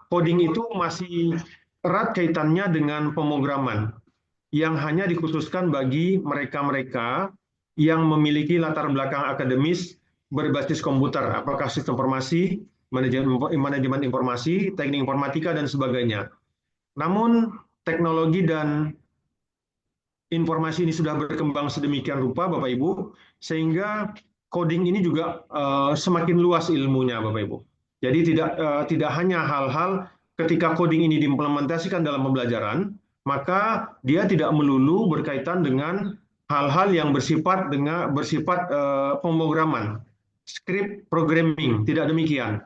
coding itu masih erat kaitannya dengan pemrograman yang hanya dikhususkan bagi mereka-mereka yang memiliki latar belakang akademis berbasis komputer, apakah sistem informasi, manajemen informasi, teknik informatika, dan sebagainya. Namun, teknologi dan informasi ini sudah berkembang sedemikian rupa, Bapak Ibu, sehingga coding ini juga semakin luas ilmunya, Bapak Ibu. Jadi tidak hanya hal-hal ketika coding ini diimplementasikan dalam pembelajaran, maka dia tidak melulu berkaitan dengan hal-hal yang bersifat pemrograman, script programming, tidak demikian.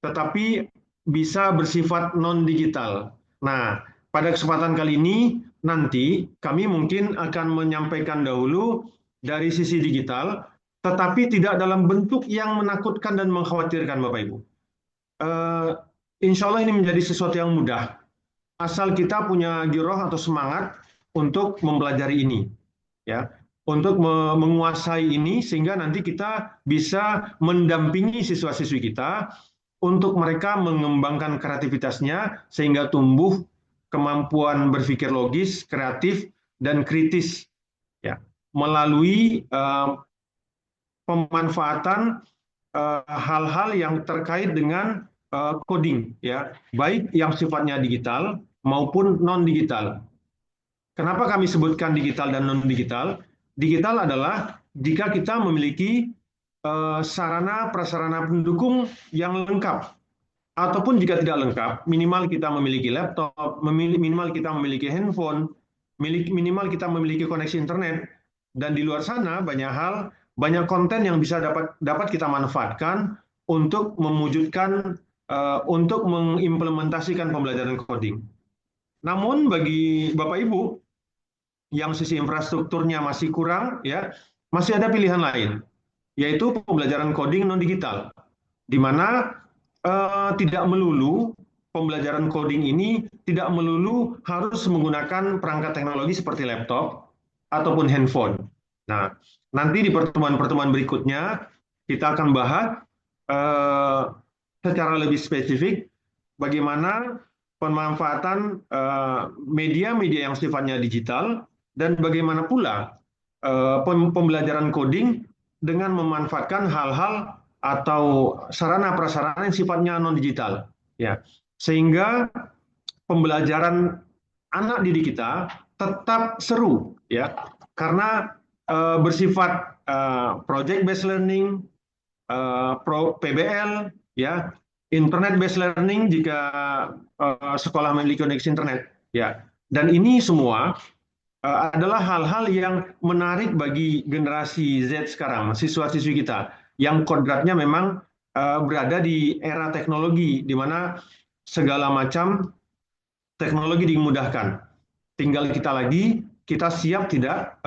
Tetapi bisa bersifat non digital. Nah, pada kesempatan kali ini nanti kami mungkin akan menyampaikan dahulu dari sisi digital, tetapi tidak dalam bentuk yang menakutkan dan mengkhawatirkan, Bapak Ibu. Eh, Insya Allah ini menjadi sesuatu yang mudah, asal kita punya giroh atau semangat untuk mempelajari ini, ya, untuk menguasai ini sehingga nanti kita bisa mendampingi siswa-siswi kita untuk mereka mengembangkan kreativitasnya sehingga tumbuh kemampuan berpikir logis, kreatif, dan kritis, ya, melalui pemanfaatan hal-hal yang terkait dengan coding, ya, baik yang sifatnya digital maupun non digital. Kenapa kami sebutkan digital dan non digital? Digital adalah jika kita memiliki sarana prasarana pendukung yang lengkap, ataupun jika tidak lengkap, minimal kita memiliki laptop, minimal kita memiliki handphone, minimal kita memiliki koneksi internet, dan di luar sana banyak hal, banyak konten yang bisa dapat kita manfaatkan untuk mewujudkan, untuk mengimplementasikan pembelajaran coding. Namun bagi Bapak Ibu yang sisi infrastrukturnya masih kurang, ya, masih ada pilihan lain, yaitu pembelajaran coding non digital, di mana tidak melulu pembelajaran coding ini tidak melulu harus menggunakan perangkat teknologi seperti laptop ataupun handphone. Nah, nanti di pertemuan-pertemuan berikutnya kita akan bahas eh, secara lebih spesifik bagaimana pemanfaatan media-media yang sifatnya digital dan bagaimana pula pembelajaran coding dengan memanfaatkan hal-hal atau sarana prasarana yang sifatnya non digital, ya, sehingga pembelajaran anak didik kita tetap seru, ya, karena bersifat project based learning, PBL, ya, internet based learning jika sekolah memiliki koneksi internet, ya, dan ini semua adalah hal-hal yang menarik bagi generasi Z sekarang, siswa-siswi kita, yang kodratnya memang berada di era teknologi, di mana segala macam teknologi dimudahkan. Tinggal kita siap tidak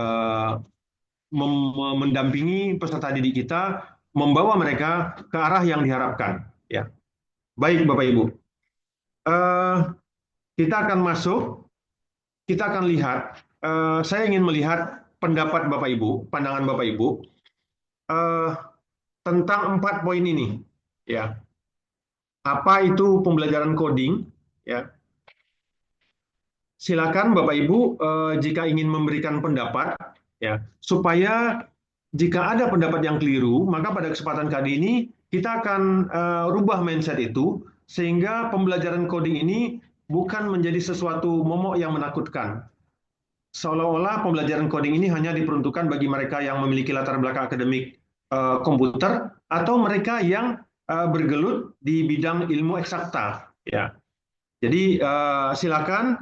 mendampingi peserta didik kita, membawa mereka ke arah yang diharapkan. Ya, baik Bapak Ibu, uh, kita akan masuk, kita akan lihat. Saya ingin melihat pendapat Bapak Ibu, pandangan Bapak Ibu uh, tentang 4 poin ini. Ya, apa itu pembelajaran coding? Ya, silakan Bapak Ibu jika ingin memberikan pendapat, ya, supaya jika ada pendapat yang keliru, maka pada kesempatan kali ini kita akan rubah mindset itu sehingga pembelajaran coding ini bukan menjadi sesuatu momok yang menakutkan. Seolah-olah pembelajaran coding ini hanya diperuntukkan bagi mereka yang memiliki latar belakang akademik komputer atau mereka yang bergelut di bidang ilmu eksakta. Ya, jadi silakan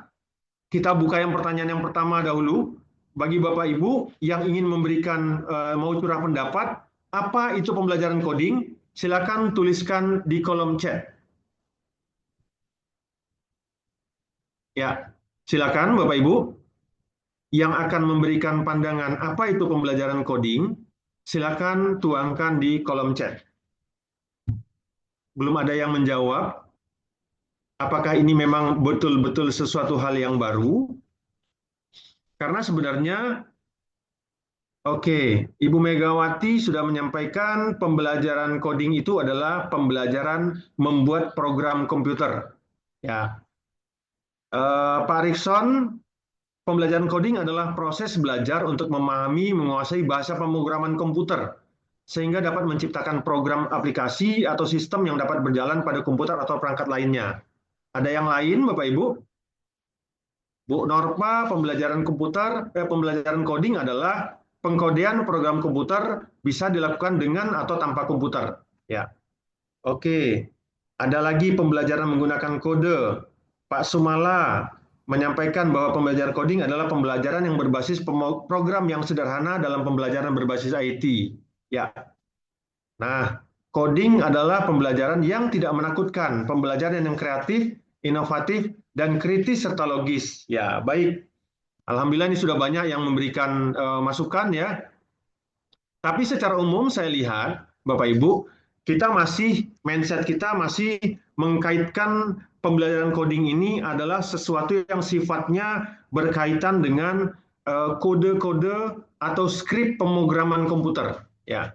kita buka yang pertanyaan yang pertama dahulu. Bagi Bapak Ibu yang ingin memberikan mau curah pendapat, apa itu pembelajaran coding? Silakan tuliskan di kolom chat. Ya, silakan Bapak Ibu yang akan memberikan pandangan apa itu pembelajaran coding, silakan tuangkan di kolom chat. Belum ada yang menjawab. Apakah ini memang betul-betul sesuatu hal yang baru? Karena sebenarnya Oke, Ibu Megawati sudah menyampaikan pembelajaran coding itu adalah pembelajaran membuat program komputer. Ya, Pak Rikson, pembelajaran coding adalah proses belajar untuk memahami, menguasai bahasa pemrograman komputer, sehingga dapat menciptakan program aplikasi atau sistem yang dapat berjalan pada komputer atau perangkat lainnya. Ada yang lain, Bapak Ibu? Bu Norpa, pembelajaran coding adalah pengkodean program komputer bisa dilakukan dengan atau tanpa komputer. Ya, oke. Ada lagi pembelajaran menggunakan kode. Pak Sumala menyampaikan bahwa pembelajaran coding adalah pembelajaran yang berbasis program yang sederhana dalam pembelajaran berbasis IT. Ya, nah, coding adalah pembelajaran yang tidak menakutkan, pembelajaran yang kreatif, inovatif, dan kritis serta logis. Ya, baik. Alhamdulillah ini sudah banyak yang memberikan masukan ya. Tapi secara umum saya lihat, Bapak Ibu, kita masih mindset kita masih mengkaitkan pembelajaran coding ini adalah sesuatu yang sifatnya berkaitan dengan kode-kode atau skrip pemrograman komputer. Ya,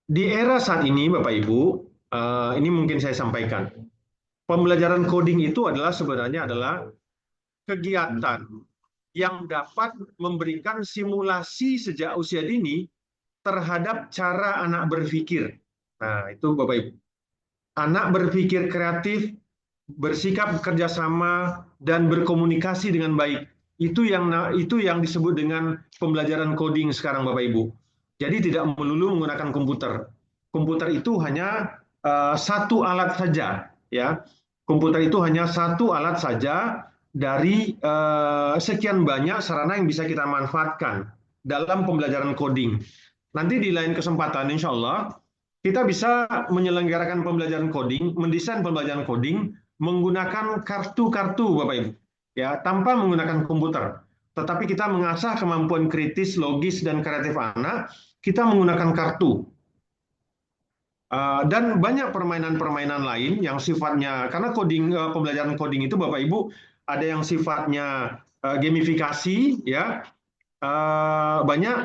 di era saat ini, Bapak Ibu, ini mungkin saya sampaikan, pembelajaran coding itu adalah sebenarnya adalah kegiatan yang dapat memberikan simulasi sejak usia dini terhadap cara anak berpikir. Nah, itu Bapak Ibu. Anak berpikir kreatif, bersikap bekerjasama, dan berkomunikasi dengan baik. Itu yang disebut dengan pembelajaran coding sekarang, Bapak Ibu. Jadi tidak melulu menggunakan komputer. Komputer itu hanya satu alat saja, ya. Komputer itu hanya satu alat saja dari sekian banyak sarana yang bisa kita manfaatkan dalam pembelajaran coding. Nanti di lain kesempatan, insya Allah, kita bisa menyelenggarakan pembelajaran coding, mendesain pembelajaran coding menggunakan kartu-kartu, Bapak Ibu, ya, tanpa menggunakan komputer. Tetapi kita mengasah kemampuan kritis, logis, dan kreatif anak, kita menggunakan kartu. Dan banyak permainan-permainan lain yang sifatnya, karena pembelajaran coding itu, Bapak Ibu, ada yang sifatnya gamifikasi, ya, banyak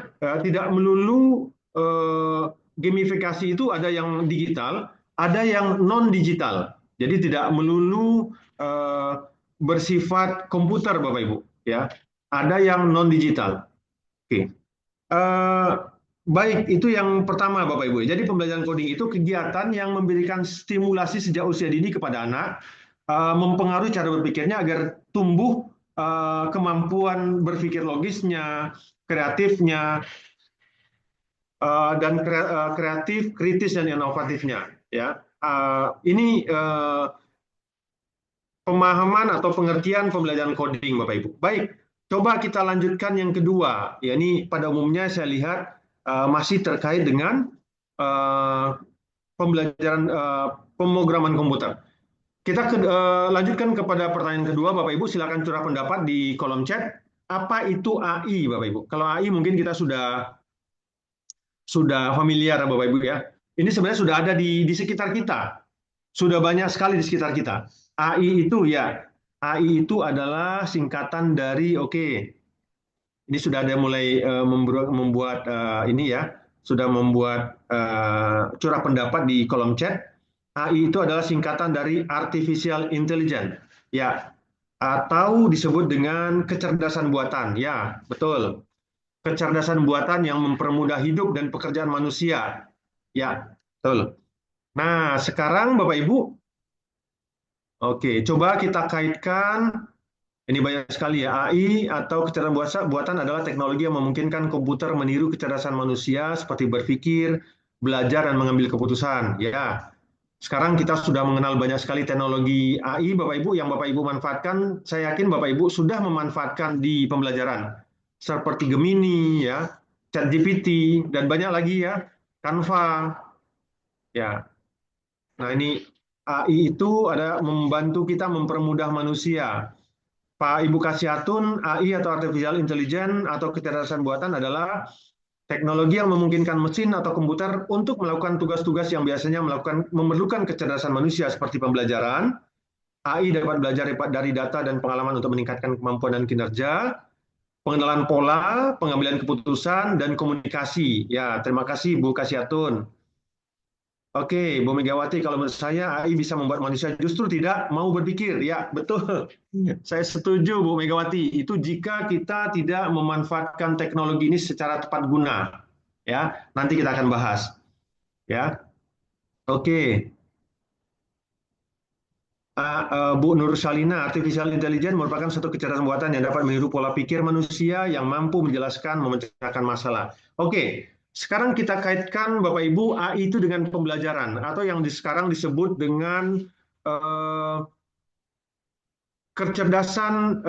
tidak melulu gamifikasi itu ada yang digital, ada yang non digital. Jadi tidak melulu bersifat komputer, Bapak Ibu. Ya, ada yang non digital. Oke. Eh, Baik, itu yang pertama, Bapak Ibu. Jadi pembelajaran coding itu kegiatan yang memberikan stimulasi sejak usia dini kepada anak, mempengaruhi cara berpikirnya agar tumbuh kemampuan berpikir logisnya, kreatifnya, dan kreatif, kritis, dan inovatifnya. Ya, ini pemahaman atau pengertian pembelajaran coding, Bapak Ibu. Baik, coba kita lanjutkan yang kedua. Ya, ini pada umumnya saya lihat masih terkait dengan pembelajaran pemrograman komputer. Kita lanjutkan kepada pertanyaan kedua, Bapak Ibu. Silakan curah pendapat di kolom chat. Apa itu AI, Bapak Ibu? Kalau AI mungkin kita sudah familiar, Bapak Ibu ya. Ini sebenarnya sudah ada di sekitar kita. Sudah banyak sekali di sekitar kita. AI itu ya, AI itu adalah singkatan dari ini sudah ada mulai membuat ini ya, sudah membuat curah pendapat di kolom chat. AI itu adalah singkatan dari artificial intelligence, ya, atau disebut dengan kecerdasan buatan. Ya, betul. Kecerdasan buatan yang mempermudah hidup dan pekerjaan manusia. Ya, betul. Nah, sekarang Bapak Ibu, oke, coba kita kaitkan, ini banyak sekali ya, AI atau kecerdasan buatan adalah teknologi yang memungkinkan komputer meniru kecerdasan manusia seperti berpikir, belajar, dan mengambil keputusan. Ya, sekarang kita sudah mengenal banyak sekali teknologi AI, Bapak Ibu, yang Bapak Ibu manfaatkan. Saya yakin Bapak Ibu sudah memanfaatkan di pembelajaran, seperti Gemini, ya, ChatGPT, dan banyak lagi ya, Canva. Ya, nah ini AI itu ada membantu kita mempermudah manusia. Pak Ibu Kasiatun, AI atau Artificial Intelligence atau kecerdasan buatan adalah teknologi yang memungkinkan mesin atau komputer untuk melakukan tugas-tugas yang biasanya memerlukan kecerdasan manusia seperti pembelajaran. AI dapat belajar dari data dan pengalaman untuk meningkatkan kemampuan dan kinerja. pengenalan pola, pengambilan keputusan, dan komunikasi. Ya, terima kasih Bu Kasyatun. Oke, Bu Megawati, kalau menurut saya AI bisa membuat manusia justru tidak mau berpikir. Ya, betul. Saya setuju, Bu Megawati. Itu jika kita tidak memanfaatkan teknologi ini secara tepat guna. Ya, nanti kita akan bahas. Ya, oke. Bu Nur Salina, artificial intelligence merupakan suatu kecerdasan buatan yang dapat meniru pola pikir manusia yang mampu menjelaskan, memecahkan masalah. Oke, sekarang kita kaitkan Bapak Ibu AI itu dengan pembelajaran atau yang sekarang disebut dengan eh, kecerdasan.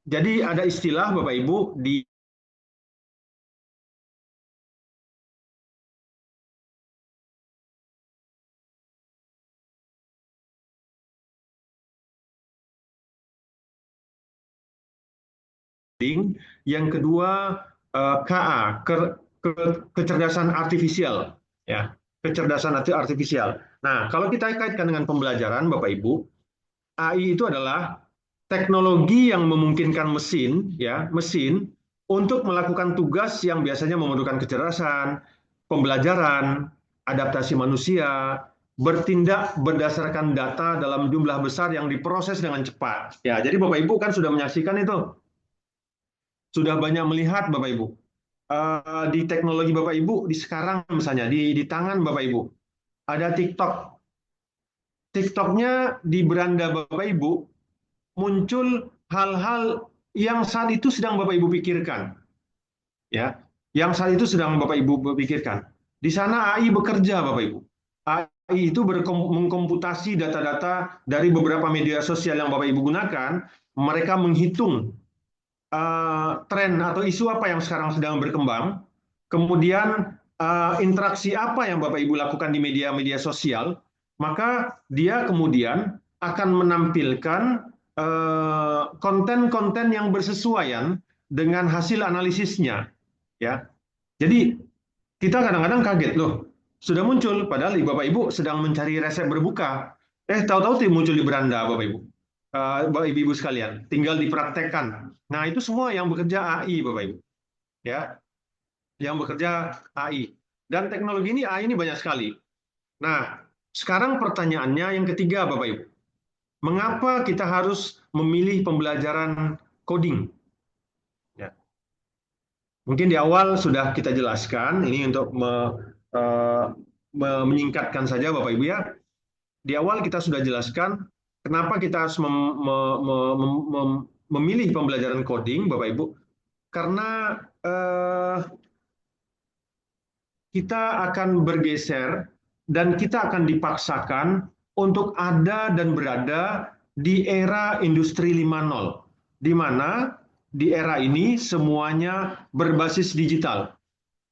Jadi ada istilah Bapak Ibu di yang kedua KA, kecerdasan artifisial, ya, kecerdasan artifisial. Nah, kalau kita kaitkan dengan pembelajaran, Bapak Ibu, AI itu adalah teknologi yang memungkinkan mesin, ya, mesin untuk melakukan tugas yang biasanya memerlukan kecerdasan, pembelajaran, adaptasi manusia, bertindak berdasarkan data dalam jumlah besar yang diproses dengan cepat. Ya, jadi Bapak Ibu kan sudah menyaksikan itu, sudah banyak melihat Bapak Ibu. Di teknologi Bapak Ibu di sekarang misalnya di tangan Bapak Ibu ada TikTok. TikToknya di beranda Bapak Ibu muncul hal-hal yang saat itu sedang Bapak Ibu pikirkan, ya, yang saat itu sedang Bapak Ibu pikirkan. Di sana AI bekerja, Bapak Ibu. AI itu mengkomputasi data-data dari beberapa media sosial yang Bapak Ibu gunakan. Mereka menghitung tren atau isu apa yang sekarang sedang berkembang, kemudian interaksi apa yang Bapak Ibu lakukan di media-media sosial, maka dia kemudian akan menampilkan konten-konten yang bersesuaian dengan hasil analisisnya, ya. Jadi kita kadang-kadang kaget loh, sudah muncul padahal Bapak Ibu sedang mencari resep berbuka, tahu-tahu muncul di beranda Bapak Ibu. Bapak Ibu sekalian, tinggal dipraktekkan. Nah, itu semua yang bekerja AI, Bapak Ibu. Ya, yang bekerja AI. Dan teknologi ini AI ini banyak sekali. Nah, sekarang pertanyaannya yang ketiga, Bapak Ibu. Mengapa kita harus memilih pembelajaran coding? Ya. Mungkin di awal sudah kita jelaskan, ini untuk uh, menyingkatkan saja Bapak Ibu ya. Di awal kita sudah jelaskan kenapa kita harus memilih pembelajaran coding, Bapak Ibu, karena kita akan bergeser dan kita akan dipaksakan untuk ada dan berada di era industri 5.0, di mana di era ini semuanya berbasis digital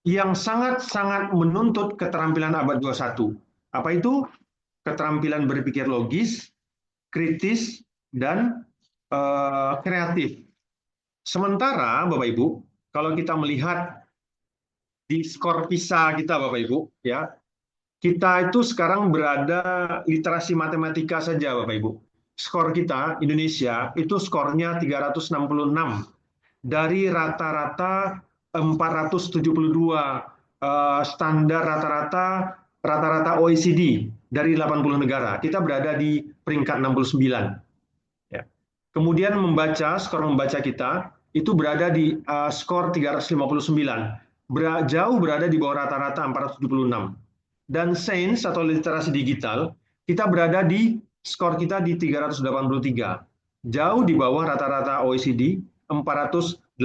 yang sangat-sangat menuntut keterampilan abad 21. Apa itu? Keterampilan berpikir logis, kritis, dan kreatif. Sementara, Bapak Ibu, kalau kita melihat di skor PISA kita, Bapak Ibu, ya, kita itu sekarang berada literasi matematika saja, Bapak Ibu. Skor kita Indonesia itu skornya 366 dari rata-rata 472 standar rata-rata OECD dari 80 negara. Kita berada di peringkat 69. Ya. Kemudian skor membaca kita itu berada di skor 359, jauh berada di bawah rata-rata 476. Dan sains atau literasi digital kita berada di skor kita di 383, jauh di bawah rata-rata OECD 485.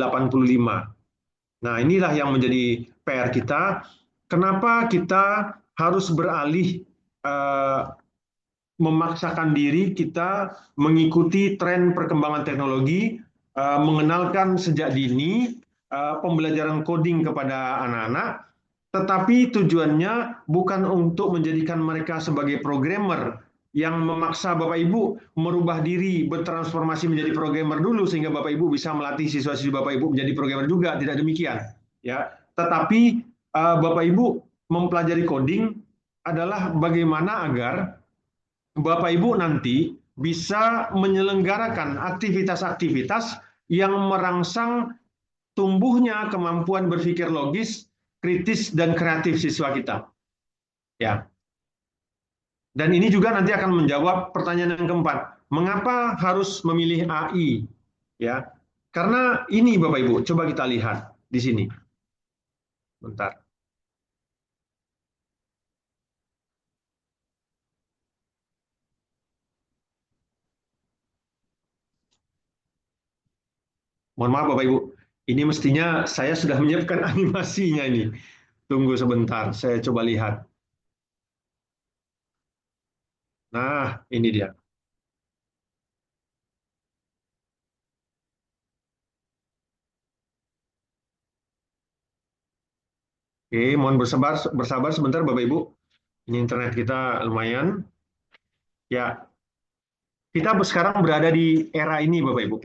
Nah, inilah yang menjadi PR kita. Kenapa kita harus beralih memaksakan diri kita mengikuti tren perkembangan teknologi, mengenalkan sejak dini pembelajaran coding kepada anak-anak, tetapi tujuannya bukan untuk menjadikan mereka sebagai programmer yang memaksa Bapak Ibu merubah diri, bertransformasi menjadi programmer dulu sehingga Bapak Ibu bisa melatih siswa-siswi Bapak Ibu menjadi programmer juga, tidak demikian. Ya, tetapi Bapak Ibu mempelajari coding adalah bagaimana agar Bapak Ibu nanti bisa menyelenggarakan aktivitas-aktivitas yang merangsang tumbuhnya kemampuan berpikir logis, kritis, dan kreatif siswa kita. Ya. Dan ini juga nanti akan menjawab pertanyaan yang keempat. Mengapa harus memilih AI? Ya. Karena ini Bapak Ibu, coba kita lihat di sini. Bentar. Mohon maaf Bapak Ibu, ini mestinya saya sudah menyiapkan animasinya ini. Tunggu sebentar, saya coba lihat. Nah, ini dia. Oke, mohon bersabar, bersabar sebentar Bapak Ibu. Ini internet kita lumayan. Ya, kita sekarang berada di era ini Bapak Ibu,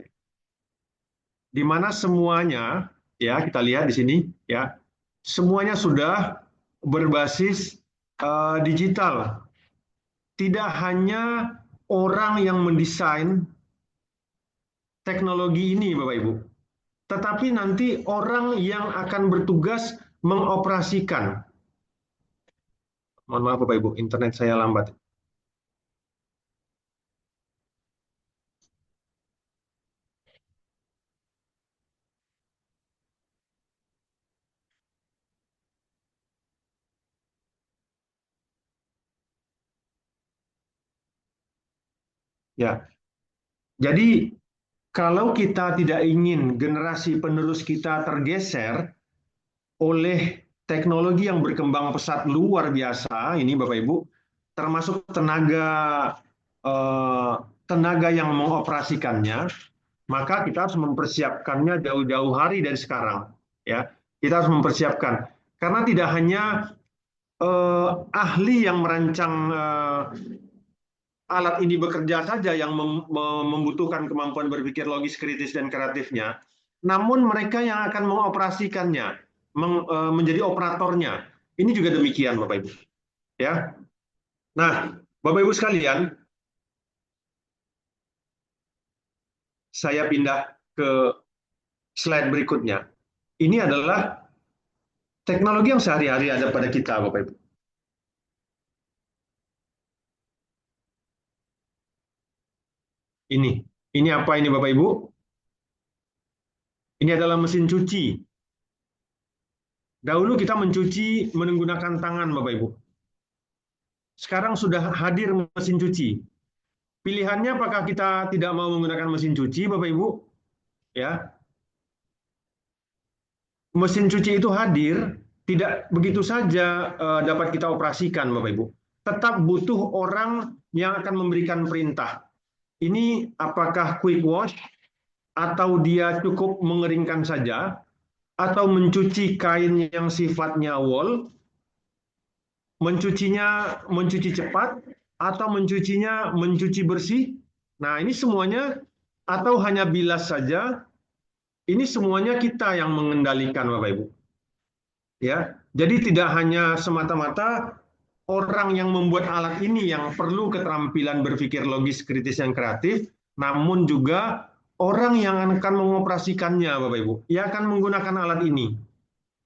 di mana semuanya, ya kita lihat di sini, ya semuanya sudah berbasis digital. Tidak hanya orang yang mendesain teknologi ini, Bapak Ibu, tetapi nanti orang yang akan bertugas mengoperasikan. Mohon maaf Bapak Ibu, internet saya lambat. Ya, jadi kalau kita tidak ingin generasi penerus kita tergeser oleh teknologi yang berkembang pesat luar biasa, ini Bapak Ibu, termasuk tenaga eh, tenaga yang mengoperasikannya, maka kita harus mempersiapkannya jauh-jauh hari dari sekarang. Ya, kita harus mempersiapkan karena tidak hanya ahli yang merancang alat ini bekerja saja yang membutuhkan kemampuan berpikir logis, kritis, dan kreatifnya, namun mereka yang akan mengoperasikannya, menjadi operatornya. Ini juga demikian, Bapak Ibu. Ya, nah, Bapak Ibu sekalian, saya pindah ke slide berikutnya. Ini adalah teknologi yang sehari-hari ada pada kita, Bapak Ibu. Ini apa ini, Bapak Ibu? Ini adalah mesin cuci. Dahulu kita mencuci menggunakan tangan, Bapak Ibu. Sekarang sudah hadir mesin cuci. Pilihannya apakah kita tidak mau menggunakan mesin cuci, Bapak Ibu? Ya, mesin cuci itu hadir tidak begitu saja dapat kita operasikan, Bapak Ibu. Tetap butuh orang yang akan memberikan perintah. Ini apakah quick wash atau dia cukup mengeringkan saja atau mencuci kain yang sifatnya wool, mencuci cepat atau mencuci bersih. Nah, ini semuanya atau hanya bilas saja, ini semuanya kita yang mengendalikan Bapak Ibu. Ya. Jadi tidak hanya semata-mata orang yang membuat alat ini yang perlu keterampilan berpikir logis, kritis, yang kreatif, namun juga orang yang akan mengoperasikannya Bapak Ibu. Ia akan menggunakan alat ini.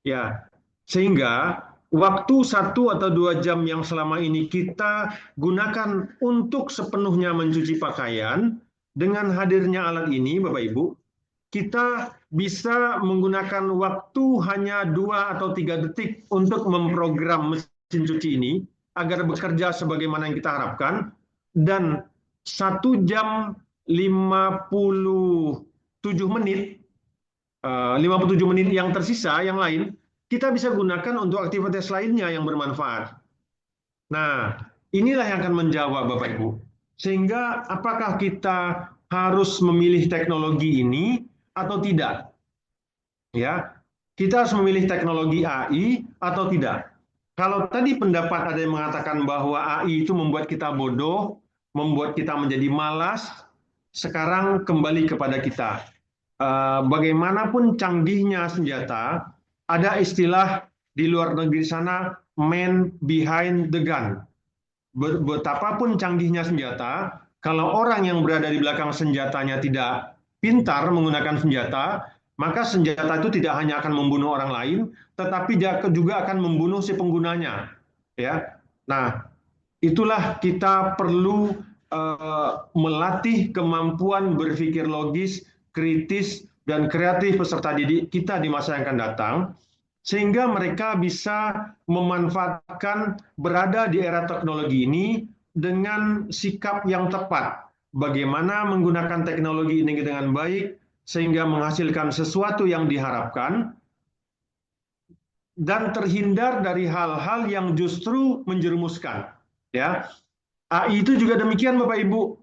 Ya, sehingga waktu 1 atau 2 jam yang selama ini kita gunakan untuk sepenuhnya mencuci pakaian, dengan hadirnya alat ini, Bapak Ibu, kita bisa menggunakan waktu hanya 2 atau 3 detik untuk memprogram mesin cuci ini agar bekerja sebagaimana yang kita harapkan, dan 1 jam 57 menit 57 menit yang tersisa, yang lain, kita bisa gunakan untuk aktivitas lainnya yang bermanfaat. Nah, inilah yang akan menjawab Bapak Ibu. Sehingga apakah kita harus memilih teknologi ini atau tidak? Ya, kita harus memilih teknologi AI atau tidak? Kalau tadi pendapat ada yang mengatakan bahwa AI itu membuat kita bodoh, membuat kita menjadi malas, sekarang kembali kepada kita. Bagaimanapun canggihnya senjata, ada istilah di luar negeri sana, man behind the gun. Betapapun canggihnya senjata, kalau orang yang berada di belakang senjatanya tidak pintar menggunakan senjata, maka senjata itu tidak hanya akan membunuh orang lain, tetapi juga akan membunuh si penggunanya. Ya, nah itulah kita perlu melatih kemampuan berpikir logis, kritis, dan kreatif peserta didik kita di masa yang akan datang, sehingga mereka bisa memanfaatkan berada di era teknologi ini dengan sikap yang tepat. Bagaimana menggunakan teknologi ini dengan baik, sehingga menghasilkan sesuatu yang diharapkan, dan terhindar dari hal-hal yang justru menjerumuskan. Ya, AI itu juga demikian, Bapak Ibu.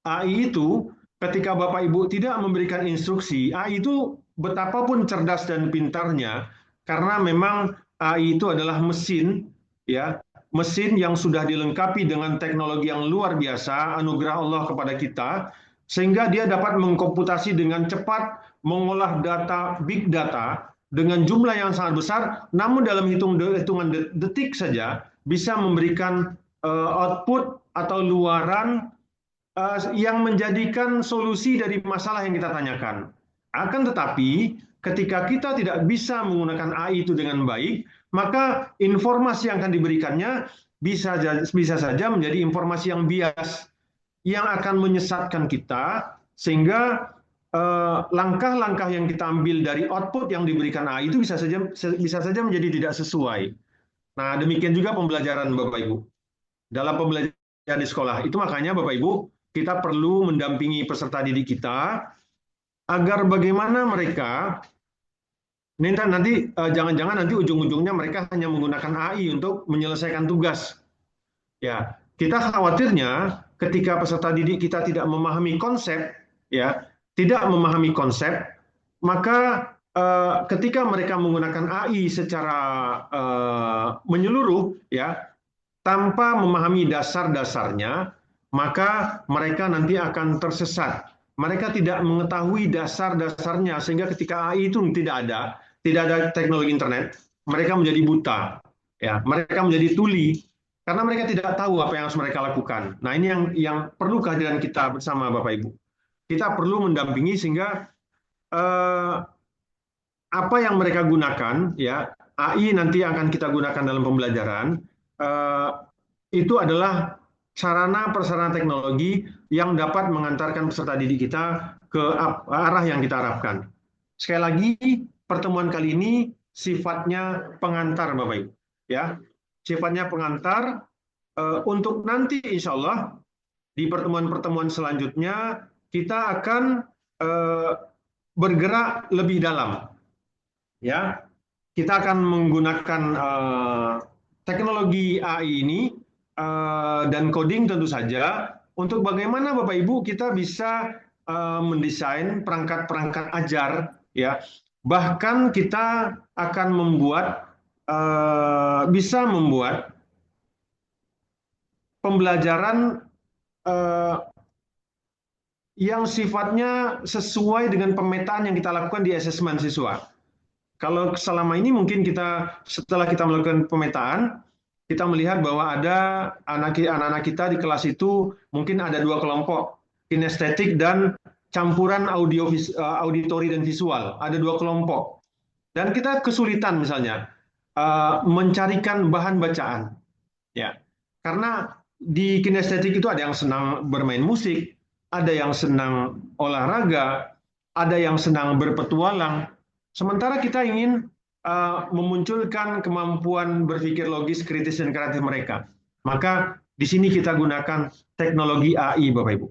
AI itu ketika Bapak Ibu tidak memberikan instruksi, AI itu betapapun cerdas dan pintarnya, karena memang AI itu adalah mesin, ya, mesin yang sudah dilengkapi dengan teknologi yang luar biasa, anugerah Allah kepada kita, sehingga dia dapat mengkomputasi dengan cepat, mengolah data, big data, dengan jumlah yang sangat besar, namun dalam hitungan detik saja bisa memberikan output atau luaran yang menjadikan solusi dari masalah yang kita tanyakan. Akan tetapi, ketika kita tidak bisa menggunakan AI itu dengan baik, maka informasi yang akan diberikannya bisa saja menjadi informasi yang bias, yang akan menyesatkan kita, sehingga langkah-langkah yang kita ambil dari output yang diberikan AI itu bisa saja menjadi tidak sesuai. Nah, demikian juga pembelajaran Bapak Ibu. Dalam pembelajaran di sekolah, itu makanya Bapak Ibu, kita perlu mendampingi peserta didik kita agar bagaimana mereka nanti jangan-jangan nanti ujung-ujungnya mereka hanya menggunakan AI untuk menyelesaikan tugas. Ya, kita khawatirnya ketika peserta didik kita tidak memahami konsep, ya, tidak memahami konsep, maka ketika mereka menggunakan AI secara menyeluruh, ya, tanpa memahami dasar-dasarnya, maka mereka nanti akan tersesat. Mereka tidak mengetahui dasar-dasarnya, sehingga ketika AI itu tidak ada teknologi internet, mereka menjadi buta, ya, mereka menjadi tuli, karena mereka tidak tahu apa yang harus mereka lakukan. Nah, ini yang perlu kehadiran kita bersama Bapak Ibu. Kita perlu mendampingi sehingga apa yang mereka gunakan, ya, AI nanti akan kita gunakan dalam pembelajaran, itu adalah sarana prasarana teknologi yang dapat mengantarkan peserta didik kita ke arah yang kita harapkan. Sekali lagi, pertemuan kali ini sifatnya pengantar, Bapak Ibu. Ya, sifatnya pengantar untuk nanti insya Allah di pertemuan-pertemuan selanjutnya kita akan bergerak lebih dalam. Ya, kita akan menggunakan teknologi AI ini dan coding tentu saja untuk bagaimana Bapak Ibu kita bisa mendesain perangkat-perangkat ajar, ya. Bahkan kita akan bisa membuat pembelajaran yang sifatnya sesuai dengan pemetaan yang kita lakukan di asesmen siswa. Kalau selama ini mungkin setelah kita melakukan pemetaan, kita melihat bahwa ada anak-anak kita di kelas itu mungkin ada dua kelompok, kinestetik dan campuran auditori dan visual. Ada dua kelompok. Dan kita kesulitan misalnya mencarikan bahan bacaan. Ya. Karena di kinestetik itu ada yang senang bermain musik, ada yang senang olahraga, ada yang senang berpetualang. Sementara kita ingin memunculkan kemampuan berpikir logis, kritis, dan kreatif mereka. Maka di sini kita gunakan teknologi AI, Bapak Ibu.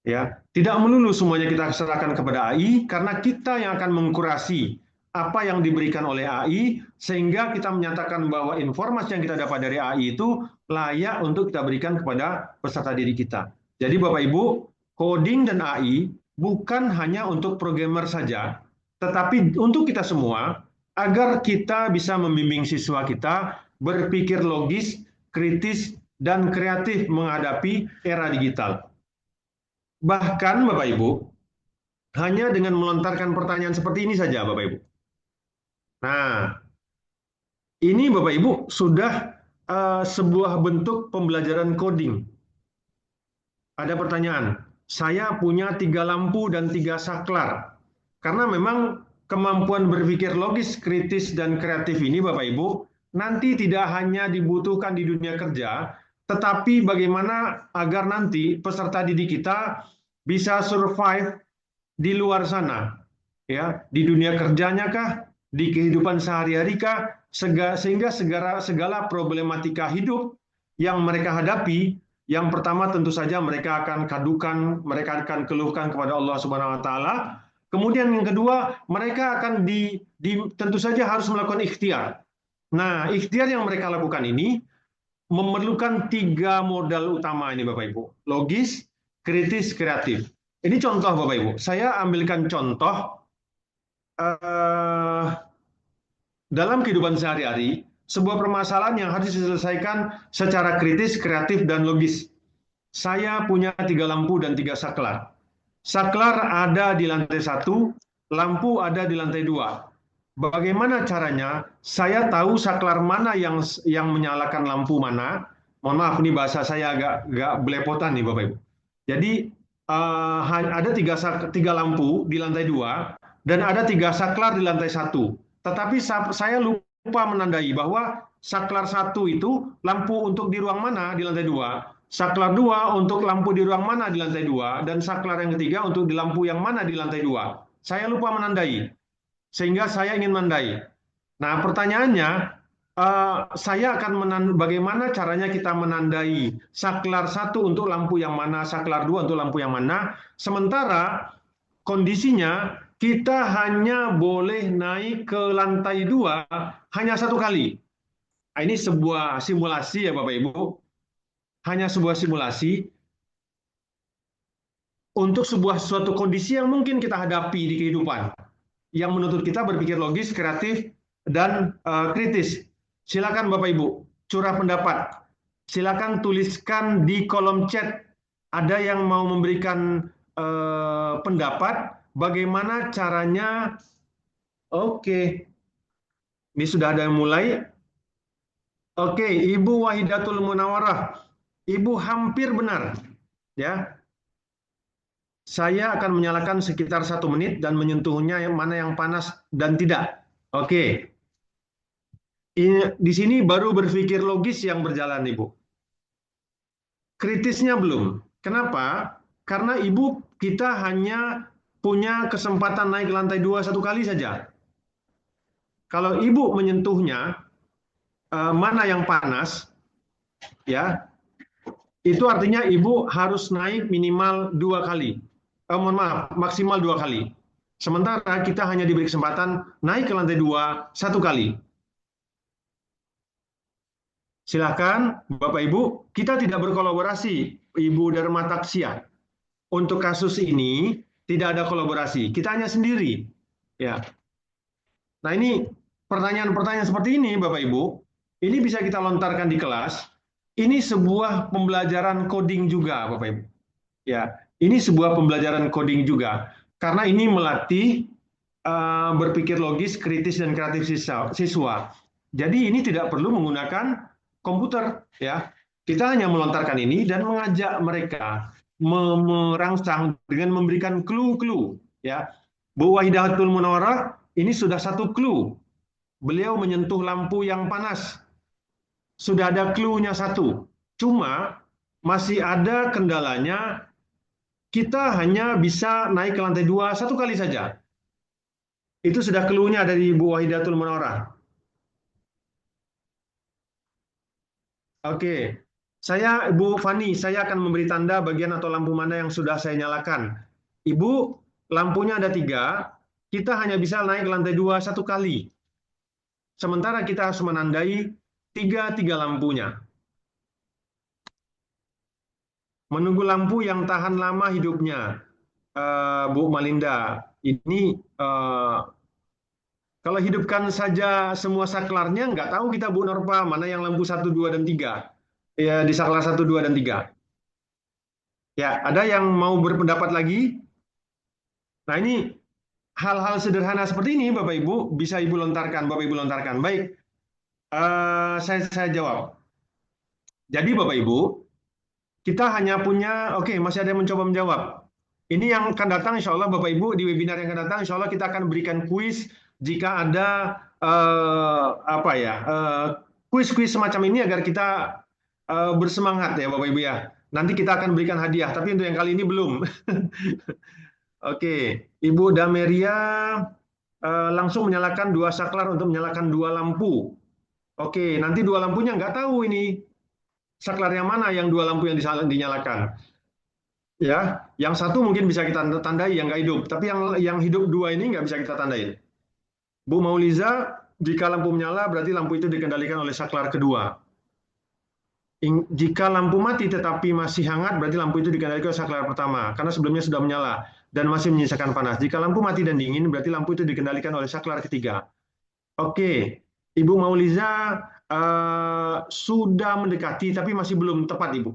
Ya, tidak melulu semuanya kita serahkan kepada AI, karena kita yang akan mengkurasi apa yang diberikan oleh AI, sehingga kita menyatakan bahwa informasi yang kita dapat dari AI itu layak untuk kita berikan kepada peserta didik kita. Jadi Bapak Ibu, coding dan AI bukan hanya untuk programmer saja, tetapi untuk kita semua, agar kita bisa membimbing siswa kita berpikir logis, kritis, dan kreatif menghadapi era digital. Bahkan Bapak Ibu, hanya dengan melontarkan pertanyaan seperti ini saja Bapak Ibu. Nah, ini Bapak Ibu sudah sebuah bentuk pembelajaran coding. Ada pertanyaan, saya punya 3 lampu dan 3 saklar. Karena memang kemampuan berpikir logis, kritis, dan kreatif ini, Bapak Ibu, nanti tidak hanya dibutuhkan di dunia kerja, tetapi bagaimana agar nanti peserta didik kita bisa survive di luar sana, ya, di dunia kerjanya kah, di kehidupan sehari-hari kah, sehingga segala problematika hidup yang mereka hadapi, yang pertama tentu saja mereka akan kadukan, mereka akan keluhkan kepada Allah Subhanahu wa taala. Kemudian yang kedua, mereka akan tentu saja harus melakukan ikhtiar. Nah, ikhtiar yang mereka lakukan ini memerlukan 3 modal utama ini Bapak Ibu. Logis, kritis, kreatif. Ini contoh Bapak Ibu. Saya ambilkan contoh eh, dalam kehidupan sehari-hari, sebuah permasalahan yang harus diselesaikan secara kritis, kreatif, dan logis. Saya punya 3 lampu dan 3 saklar. Saklar ada di lantai 1, lampu ada di lantai 2. Bagaimana caranya? Saya tahu saklar mana yang menyalakan lampu mana. Mohon maaf, ini bahasa saya agak belepotan nih Bapak Ibu. Jadi ada 3 lampu di lantai 2 dan ada 3 saklar di lantai 1. Tetapi saya lupa menandai bahwa saklar 1 itu lampu untuk di ruang mana di lantai 2. Saklar 2 untuk lampu di ruang mana di lantai 2. Dan saklar yang ketiga untuk di lampu yang mana di lantai 2. Saya lupa menandai. Sehingga saya ingin menandai. Nah, pertanyaannya, saya akan bagaimana caranya kita menandai saklar 1 untuk lampu yang mana, saklar 2 untuk lampu yang mana, sementara kondisinya kita hanya boleh naik ke lantai 2 hanya 1 kali. Nah, ini sebuah simulasi ya Bapak Ibu, hanya sebuah simulasi untuk suatu kondisi yang mungkin kita hadapi di kehidupan, yang menuntut kita berpikir logis, kreatif, dan kritis. Silakan Bapak Ibu, curah pendapat. Silakan tuliskan di kolom chat. Ada yang mau memberikan pendapat, bagaimana caranya? Oke, ini sudah ada yang mulai. Oke, Ibu Wahidatul Munawarah, Ibu hampir benar, ya. Saya akan menyalakan sekitar 1 menit dan menyentuhnya yang mana yang panas dan tidak. Oke, di sini baru berpikir logis yang berjalan, Ibu. Kritisnya belum. Kenapa? Karena Ibu kita hanya punya kesempatan naik ke lantai 2 1 kali saja. Kalau Ibu menyentuhnya, mana yang panas, ya, itu artinya Ibu harus naik minimal 2 kali. Mohon maaf, maksimal 2 kali. Sementara kita hanya diberi kesempatan naik ke lantai 2 1 kali. Silakan Bapak Ibu, kita tidak berkolaborasi, Ibu Dharma Taksya. Untuk kasus ini tidak ada kolaborasi, kita hanya sendiri. Ya. Nah, ini pertanyaan-pertanyaan seperti ini Bapak Ibu, ini bisa kita lontarkan di kelas. Ini sebuah pembelajaran coding juga Bapak Ibu. Ya, ini sebuah pembelajaran coding juga karena ini melatih berpikir logis, kritis, dan kreatif siswa. Jadi ini tidak perlu menggunakan komputer, ya. Kita hanya melontarkan ini dan mengajak mereka merangsang dengan memberikan clue-clue, ya. Bu Wahidatul Munawarah ini sudah 1 clue. Beliau menyentuh lampu yang panas. Sudah ada clue-nya 1. Cuma masih ada kendalanya, kita hanya bisa naik ke lantai 2 1 kali saja. Itu sudah clue-nya dari Bu Wahidatul Munawarah. Oke, Bu Fani, saya akan memberi tanda bagian atau lampu mana yang sudah saya nyalakan. Ibu, lampunya ada 3, kita hanya bisa naik ke lantai 2 1 kali. Sementara kita harus menandai 3 lampunya. Menunggu lampu yang tahan lama hidupnya, Bu Malinda. Ini kalau hidupkan saja semua saklarnya, nggak tahu kita Bu Norpa mana yang lampu 1, 2, dan 3. Ya, di saklar 1, 2, dan 3. Ya, ada yang mau berpendapat lagi? Nah, ini hal-hal sederhana seperti ini, Bapak Ibu, bisa Ibu lontarkan, Bapak Ibu lontarkan. Baik, saya jawab. Jadi, Bapak Ibu, kita hanya punya, oke, masih ada yang mencoba menjawab. Ini yang akan datang, insya Allah Bapak Ibu, di webinar yang akan datang, insya Allah kita akan berikan kuis jika ada apa ya, kuis-kuis semacam ini agar kita bersemangat ya Bapak Ibu ya. Nanti kita akan berikan hadiah, tapi untuk yang kali ini belum. Oke, Ibu Dameria langsung menyalakan dua saklar untuk menyalakan dua lampu. Oke, nanti dua lampunya nggak tahu ini saklar yang mana yang dua lampu yang dinyalakan. Ya, yang satu mungkin bisa kita tandai yang nggak hidup, tapi yang hidup dua ini nggak bisa kita tandai. Bu Mauliza, jika lampu menyala berarti lampu itu dikendalikan oleh saklar kedua. Jika lampu mati tetapi masih hangat, berarti lampu itu dikendalikan oleh saklar pertama, karena sebelumnya sudah menyala dan masih menyisakan panas. Jika lampu mati dan dingin, berarti lampu itu dikendalikan oleh saklar ketiga. Oke, Ibu Mauliza sudah mendekati, tapi masih belum tepat, Ibu.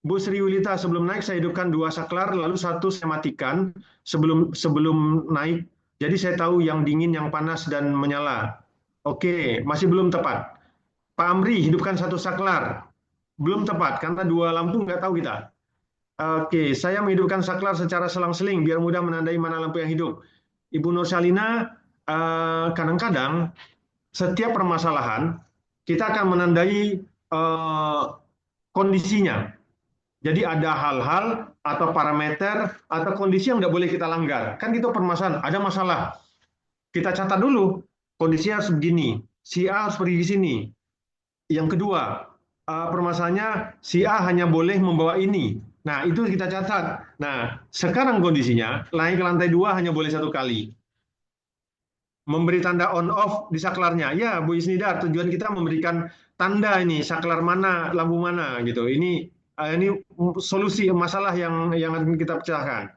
Bu Sri Wilita, sebelum naik saya hidupkan dua saklar, lalu satu saya matikan sebelum sebelum naik. Jadi saya tahu yang dingin, yang panas, dan menyala. Oke, masih belum tepat. Pak Amri, hidupkan satu saklar. Belum tepat, karena dua lampu nggak tahu kita. Oke, saya menghidupkan saklar secara selang-seling, biar mudah menandai mana lampu yang hidup. Ibu Nur Salina, kadang-kadang setiap permasalahan, kita akan menandai kondisinya. Jadi ada hal-hal atau parameter atau kondisi yang tidak boleh kita langgar. Kan itu permasalahan, ada masalah. Kita catat dulu, kondisinya harus begini, si A harus pergi ke sini. Yang kedua, permasalahannya si A hanya boleh membawa ini. Nah, itu kita catat. Nah, sekarang kondisinya, naik ke lantai 2 hanya boleh satu kali. Memberi tanda on off di saklarnya. Ya, Bu Isnida, tujuan kita memberikan tanda ini, saklar mana, lampu mana gitu. Ini solusi masalah yang akan kita pecahkan.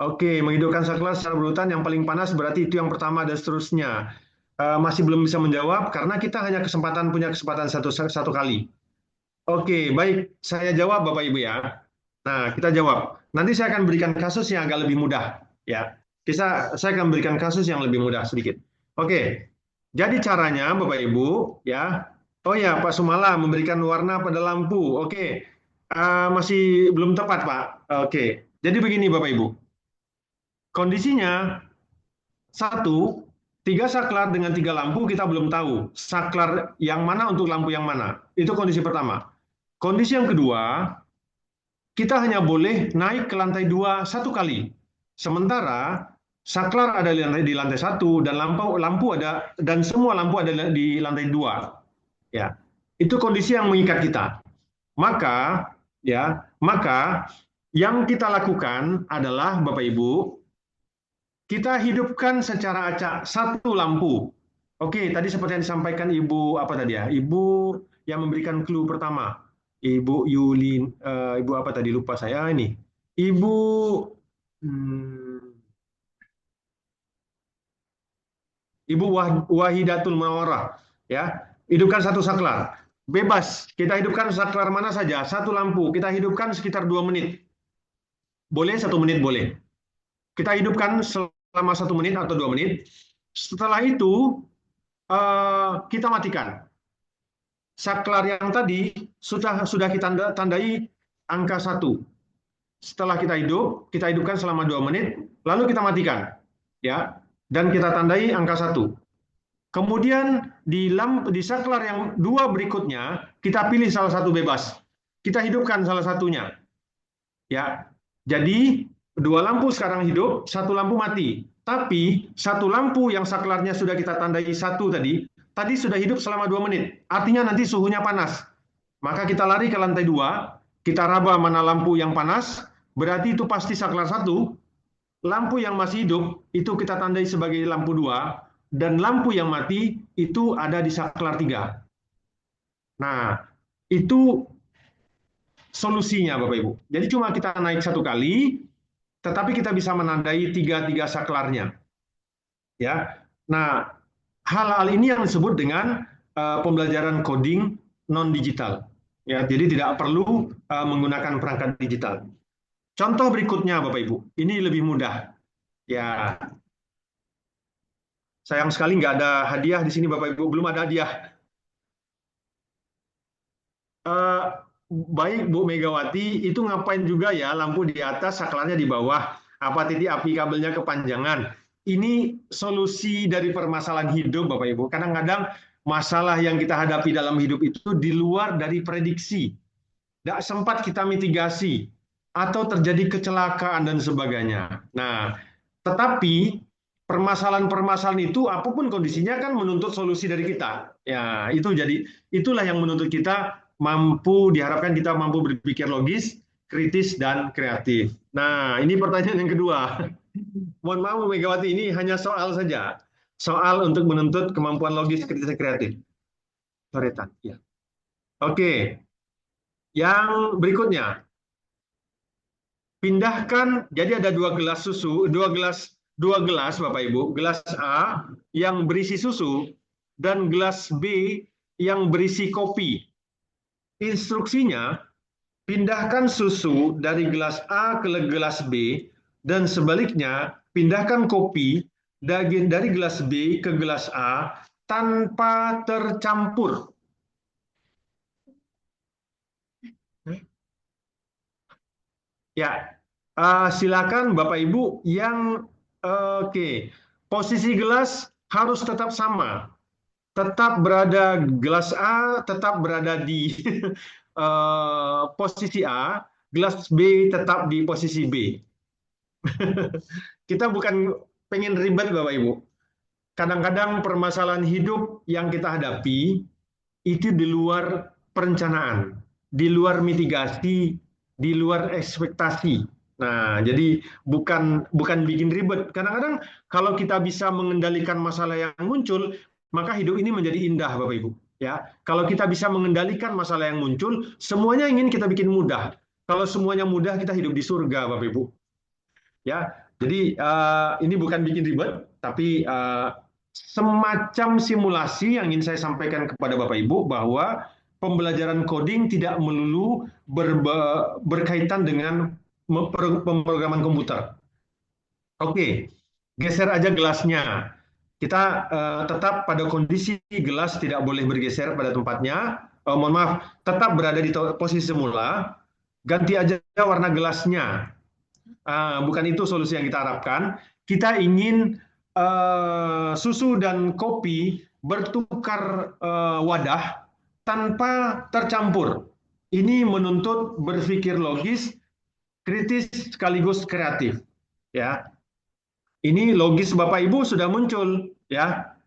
Oke, menghidupkan saklar secara berurutan yang paling panas berarti itu yang pertama dan seterusnya. Masih belum bisa menjawab karena kita hanya punya kesempatan satu kali. Oke, baik. Saya jawab Bapak Ibu ya. Nah, kita jawab. Nanti saya akan berikan kasus yang agak lebih mudah ya. Saya akan berikan kasus yang lebih mudah sedikit. Oke. Jadi caranya Bapak Ibu ya. Oh ya, Pak Sumala memberikan warna pada lampu. Oke. Masih belum tepat, Pak. Oke. Jadi begini Bapak Ibu. Kondisinya satu, tiga saklar dengan tiga lampu kita belum tahu saklar yang mana untuk lampu yang mana. Itu kondisi pertama. Kondisi yang kedua, kita hanya boleh naik ke lantai 2 satu kali. Sementara saklar ada di lantai 1 dan lampu ada dan semua lampu ada di lantai 2. Ya. Itu kondisi yang mengikat kita. Maka yang kita lakukan adalah Bapak Ibu, kita hidupkan secara acak satu lampu. Oke, tadi seperti yang disampaikan Ibu apa tadi ya? Ibu yang memberikan clue pertama. Ibu Yulin, Ibu apa tadi lupa saya ini. Ibu hmm, Ibu Wahidatul Mawarah ya. Hidupkan satu saklar. Bebas, kita hidupkan saklar mana saja, satu lampu. Kita hidupkan sekitar 2 menit. Boleh 1 menit boleh. Kita hidupkan selama 1 menit atau 2 menit. Setelah itu kita matikan. Saklar yang tadi sudah kita tandai angka 1. Setelah kita hidupkan selama 2 menit, lalu kita matikan, ya, dan kita tandai angka 1. Kemudian di saklar yang 2 berikutnya, kita pilih salah satu bebas. Kita hidupkan salah satunya, ya. Jadi 2 lampu sekarang hidup, satu lampu mati. Tapi satu lampu yang saklarnya sudah kita tandai 1 tadi sudah hidup selama 2 menit. Artinya nanti suhunya panas. Maka kita lari ke lantai 2, kita raba mana lampu yang panas, berarti itu pasti saklar 1. Lampu yang masih hidup itu kita tandai sebagai lampu 2, dan lampu yang mati itu ada di saklar 3. Nah, itu solusinya Bapak Ibu. Jadi cuma kita naik satu kali, tetapi kita bisa menandai tiga saklarnya. Ya. Nah, hal-hal ini yang disebut dengan pembelajaran coding non digital. Ya, jadi tidak perlu menggunakan perangkat digital. Contoh berikutnya Bapak Ibu, ini lebih mudah. Ya, sayang sekali nggak ada hadiah di sini Bapak Ibu, belum ada hadiah. baik Bu Megawati, itu ngapain juga ya lampu di atas, saklarnya di bawah, apa titik api kabelnya kepanjangan. Ini solusi dari permasalahan hidup, Bapak Ibu. Kadang-kadang masalah yang kita hadapi dalam hidup itu di luar dari prediksi. Tidak sempat kita mitigasi, atau terjadi kecelakaan dan sebagainya. Nah, tetapi permasalahan-permasalahan itu apapun kondisinya kan menuntut solusi dari kita. Ya, itulah yang menuntut kita diharapkan kita mampu berpikir logis, kritis dan kreatif. Nah, ini pertanyaan yang kedua. Mohon maaf Bu Megawati, ini hanya soal saja. Soal untuk menuntut kemampuan logis, kritis dan kreatif. Coretan, ya. Oke, yang berikutnya. Pindahkan, jadi ada dua gelas susu, dua gelas Bapak Ibu, gelas A yang berisi susu dan gelas B yang berisi kopi. Instruksinya, pindahkan susu dari gelas A ke gelas B dan sebaliknya, pindahkan kopi dari gelas B ke gelas A tanpa tercampur. Ya, silakan Bapak Ibu yang oke. Posisi gelas harus tetap sama, tetap berada gelas A tetap berada di posisi A, gelas B tetap di posisi B. Kita bukan pengen ribet Bapak Ibu. Kadang-kadang permasalahan hidup yang kita hadapi itu di luar perencanaan, di luar mitigasi, di luar ekspektasi. Nah, jadi bukan bikin ribet. Kadang-kadang kalau kita bisa mengendalikan masalah yang muncul, maka hidup ini menjadi indah, Bapak Ibu. Ya, kalau kita bisa mengendalikan masalah yang muncul, semuanya ingin kita bikin mudah. Kalau semuanya mudah, kita hidup di surga, Bapak Ibu. Ya, jadi ini bukan bikin ribet, tapi semacam simulasi yang ingin saya sampaikan kepada Bapak Ibu bahwa pembelajaran coding tidak melulu berkaitan dengan pemrograman komputer. Oke, geser aja gelasnya. Kita tetap pada kondisi gelas tidak boleh bergeser pada tempatnya. Mohon maaf, tetap berada di posisi semula. Ganti aja warna gelasnya. Bukan itu solusi yang kita harapkan. Kita ingin susu dan kopi bertukar wadah tanpa tercampur. Ini menuntut berpikir logis, kritis sekaligus kreatif. Ya, ini logis Bapak Ibu sudah muncul. Ya,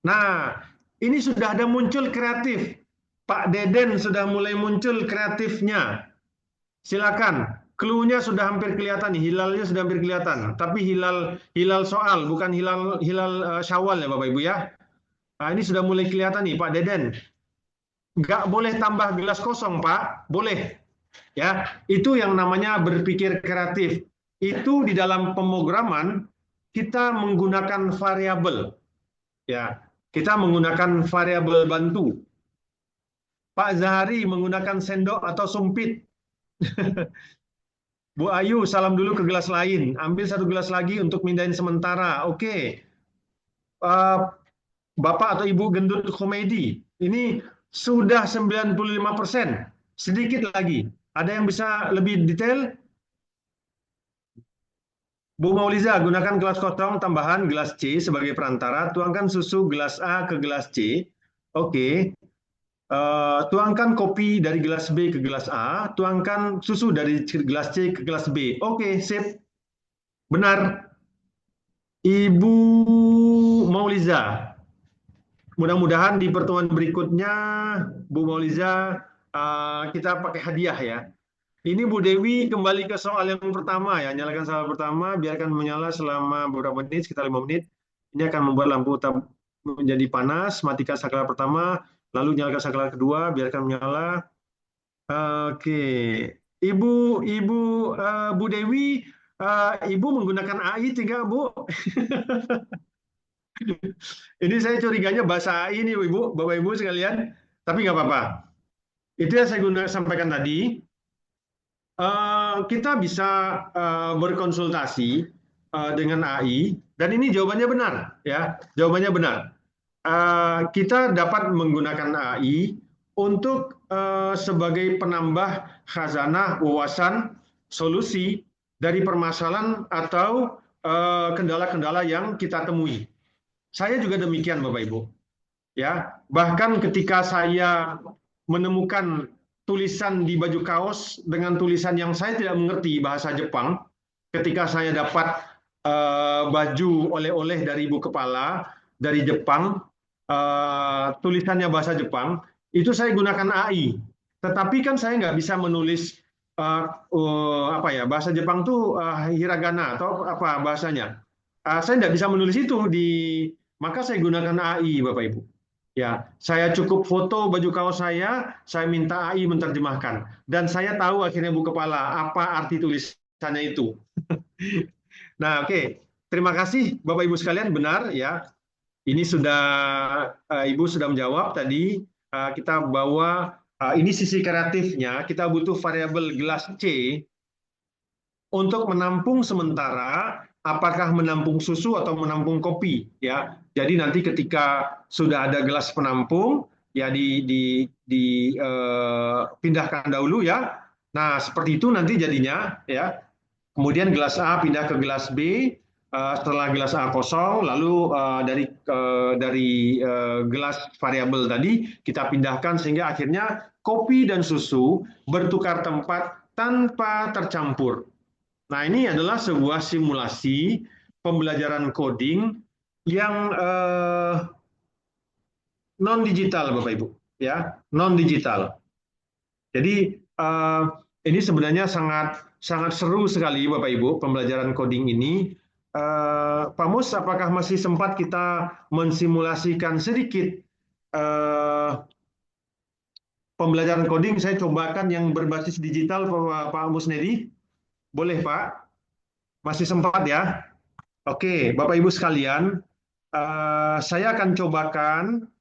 nah ini sudah ada muncul kreatif. Pak Deden sudah mulai muncul kreatifnya. Silakan. Clue-nya sudah hampir kelihatan nih, hilalnya sudah hampir kelihatan. Tapi hilal soal, bukan hilal Syawal ya Bapak Ibu ya. Nah, ini sudah mulai kelihatan nih Pak Deden. Nggak boleh tambah gelas kosong Pak, boleh. Ya, itu yang namanya berpikir kreatif. Itu di dalam pemrograman kita menggunakan variabel. Ya, kita menggunakan variabel bantu. Pak Zahari menggunakan sendok atau sumpit. Bu Ayu, salam dulu ke gelas lain. Ambil satu gelas lagi untuk mindahin sementara. Oke. Bapak atau Ibu gendut komedi. Ini sudah 95%. Sedikit lagi. Ada yang bisa lebih detail? Bu Mauliza, gunakan gelas kosong tambahan gelas C sebagai perantara. Tuangkan susu gelas A ke gelas C. Oke. Tuangkan kopi dari gelas B ke gelas A, tuangkan susu dari gelas C ke gelas B. Oke, sip. Benar. Ibu Mauliza. Mudah-mudahan di pertemuan berikutnya, Bu Mauliza, kita pakai hadiah ya. Ini Bu Dewi kembali ke soal yang pertama ya. Nyalakan soal pertama, biarkan menyala selama beberapa menit, sekitar 5 menit. Ini akan membuat lampu menjadi panas. Matikan saklar pertama, lalu nyalakan saklar kedua, biarkan menyala. Oke, Bu Dewi, Ibu menggunakan AI tidak Bu? Ini saya curiganya bahasa AI nih Ibu, Bapak Ibu sekalian. Tapi nggak apa-apa. Itu yang saya sampaikan tadi. Kita bisa berkonsultasi dengan AI dan ini jawabannya benar ya, jawabannya benar. Kita dapat menggunakan AI untuk sebagai penambah khazanah wawasan solusi dari permasalahan atau kendala-kendala yang kita temui. Saya juga demikian, Bapak Ibu. Ya, bahkan ketika saya menemukan tulisan di baju kaos dengan tulisan yang saya tidak mengerti bahasa Jepang, ketika saya dapat baju oleh-oleh dari ibu kepala dari Jepang, tulisannya bahasa Jepang, itu saya gunakan AI. Tetapi kan saya nggak bisa menulis apa ya, bahasa Jepang tuh hiragana atau apa bahasanya. Saya nggak bisa menulis itu maka saya gunakan AI, Bapak Ibu. Ya, saya cukup foto baju kaos saya minta AI menerjemahkan, dan saya tahu akhirnya Bu Kepala apa arti tulisannya itu. Nah, oke. Terima kasih Bapak Ibu sekalian, benar ya. Ini sudah Ibu sudah menjawab tadi. Kita bawa ini sisi kreatifnya, kita butuh variabel gelas C untuk menampung sementara apakah menampung susu atau menampung kopi ya. Jadi nanti ketika sudah ada gelas penampung ya pindahkan dahulu ya. Nah, seperti itu nanti jadinya ya. Kemudian gelas A pindah ke gelas B, setelah gelas A kosong, lalu dari gelas variabel tadi kita pindahkan sehingga akhirnya kopi dan susu bertukar tempat tanpa tercampur. Nah, ini adalah sebuah simulasi pembelajaran coding yang non digital, Bapak Ibu, ya, non digital. Jadi ini sebenarnya sangat sangat seru sekali, Bapak Ibu, pembelajaran coding ini. Pak Mus, apakah masih sempat kita mensimulasikan sedikit pembelajaran coding? Saya cobakan yang berbasis digital, Pak Musnedi. Boleh, Pak? Masih sempat ya? Oke, Bapak Ibu sekalian, saya akan cobakan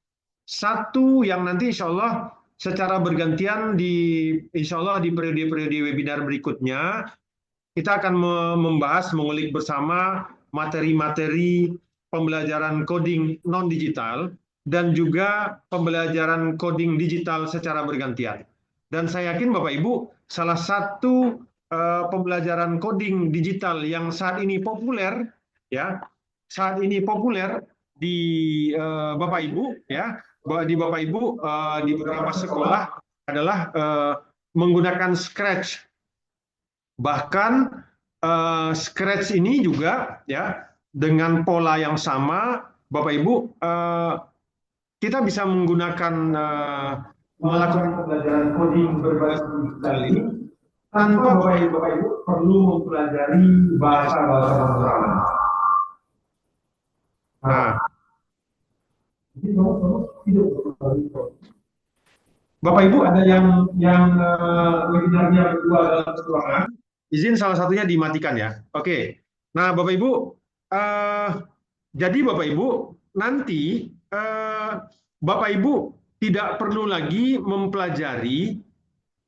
satu yang nanti insya Allah secara bergantian insya Allah di periode-periode webinar berikutnya kita akan membahas, mengulik bersama materi-materi pembelajaran coding non digital dan juga pembelajaran coding digital secara bergantian. Dan saya yakin Bapak Ibu, salah satu pembelajaran coding digital yang saat ini populer, ya, saat ini populer di Bapak Ibu, ya, di Bapak Ibu di beberapa sekolah adalah menggunakan Scratch. Bahkan Scratch ini juga ya dengan pola yang sama, Bapak Ibu, kita bisa menggunakan melakukan pembelajaran coding berbasis digital ini tanpa Bapak Ibu perlu mempelajari bahasa-bahasa pemrograman. Nah, Bapak Ibu ada yang webinarnya berdua dalam satu ruangan. Izin salah satunya dimatikan ya. Oke. Nah, Bapak Ibu, jadi Bapak Ibu nanti Bapak Ibu tidak perlu lagi mempelajari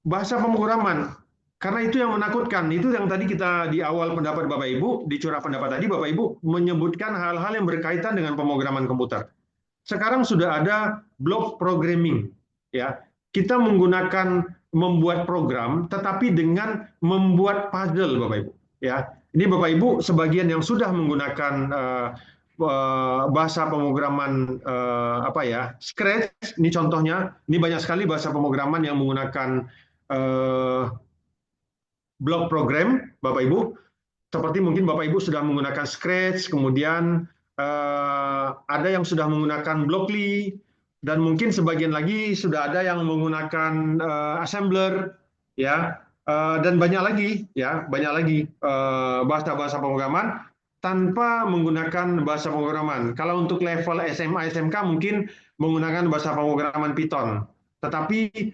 bahasa pemrograman. Karena itu yang menakutkan. Itu yang tadi kita di awal pendapat Bapak Ibu, di curah pendapat tadi Bapak Ibu menyebutkan hal-hal yang berkaitan dengan pemrograman komputer. Sekarang sudah ada block programming, ya. Kita menggunakan membuat program, tetapi dengan membuat puzzle, Bapak Ibu. Ya, ini Bapak Ibu sebagian yang sudah menggunakan bahasa pemrograman apa ya, Scratch. Ini contohnya. Ini banyak sekali bahasa pemrograman yang menggunakan block program, Bapak Ibu. Seperti mungkin Bapak Ibu sudah menggunakan Scratch, kemudian ada yang sudah menggunakan Blockly, dan mungkin sebagian lagi sudah ada yang menggunakan assembler, ya, dan banyak lagi, ya, banyak lagi bahasa-bahasa pemrograman tanpa menggunakan bahasa pemrograman. Kalau untuk level SMA, SMK mungkin menggunakan bahasa pemrograman Python, tetapi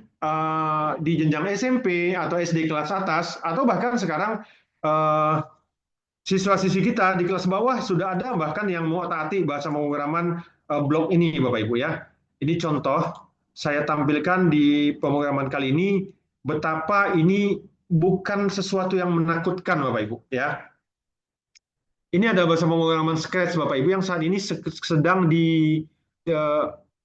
di jenjang SMP atau SD kelas atas atau bahkan sekarang siswa-siswi kita di kelas bawah sudah ada bahkan yang mau taati bahasa pemrograman blok ini, Bapak Ibu ya. Ini contoh saya tampilkan di pemrograman kali ini betapa ini bukan sesuatu yang menakutkan, Bapak Ibu ya. Ini adalah bahasa pemrograman Scratch, Bapak Ibu, yang saat ini sedang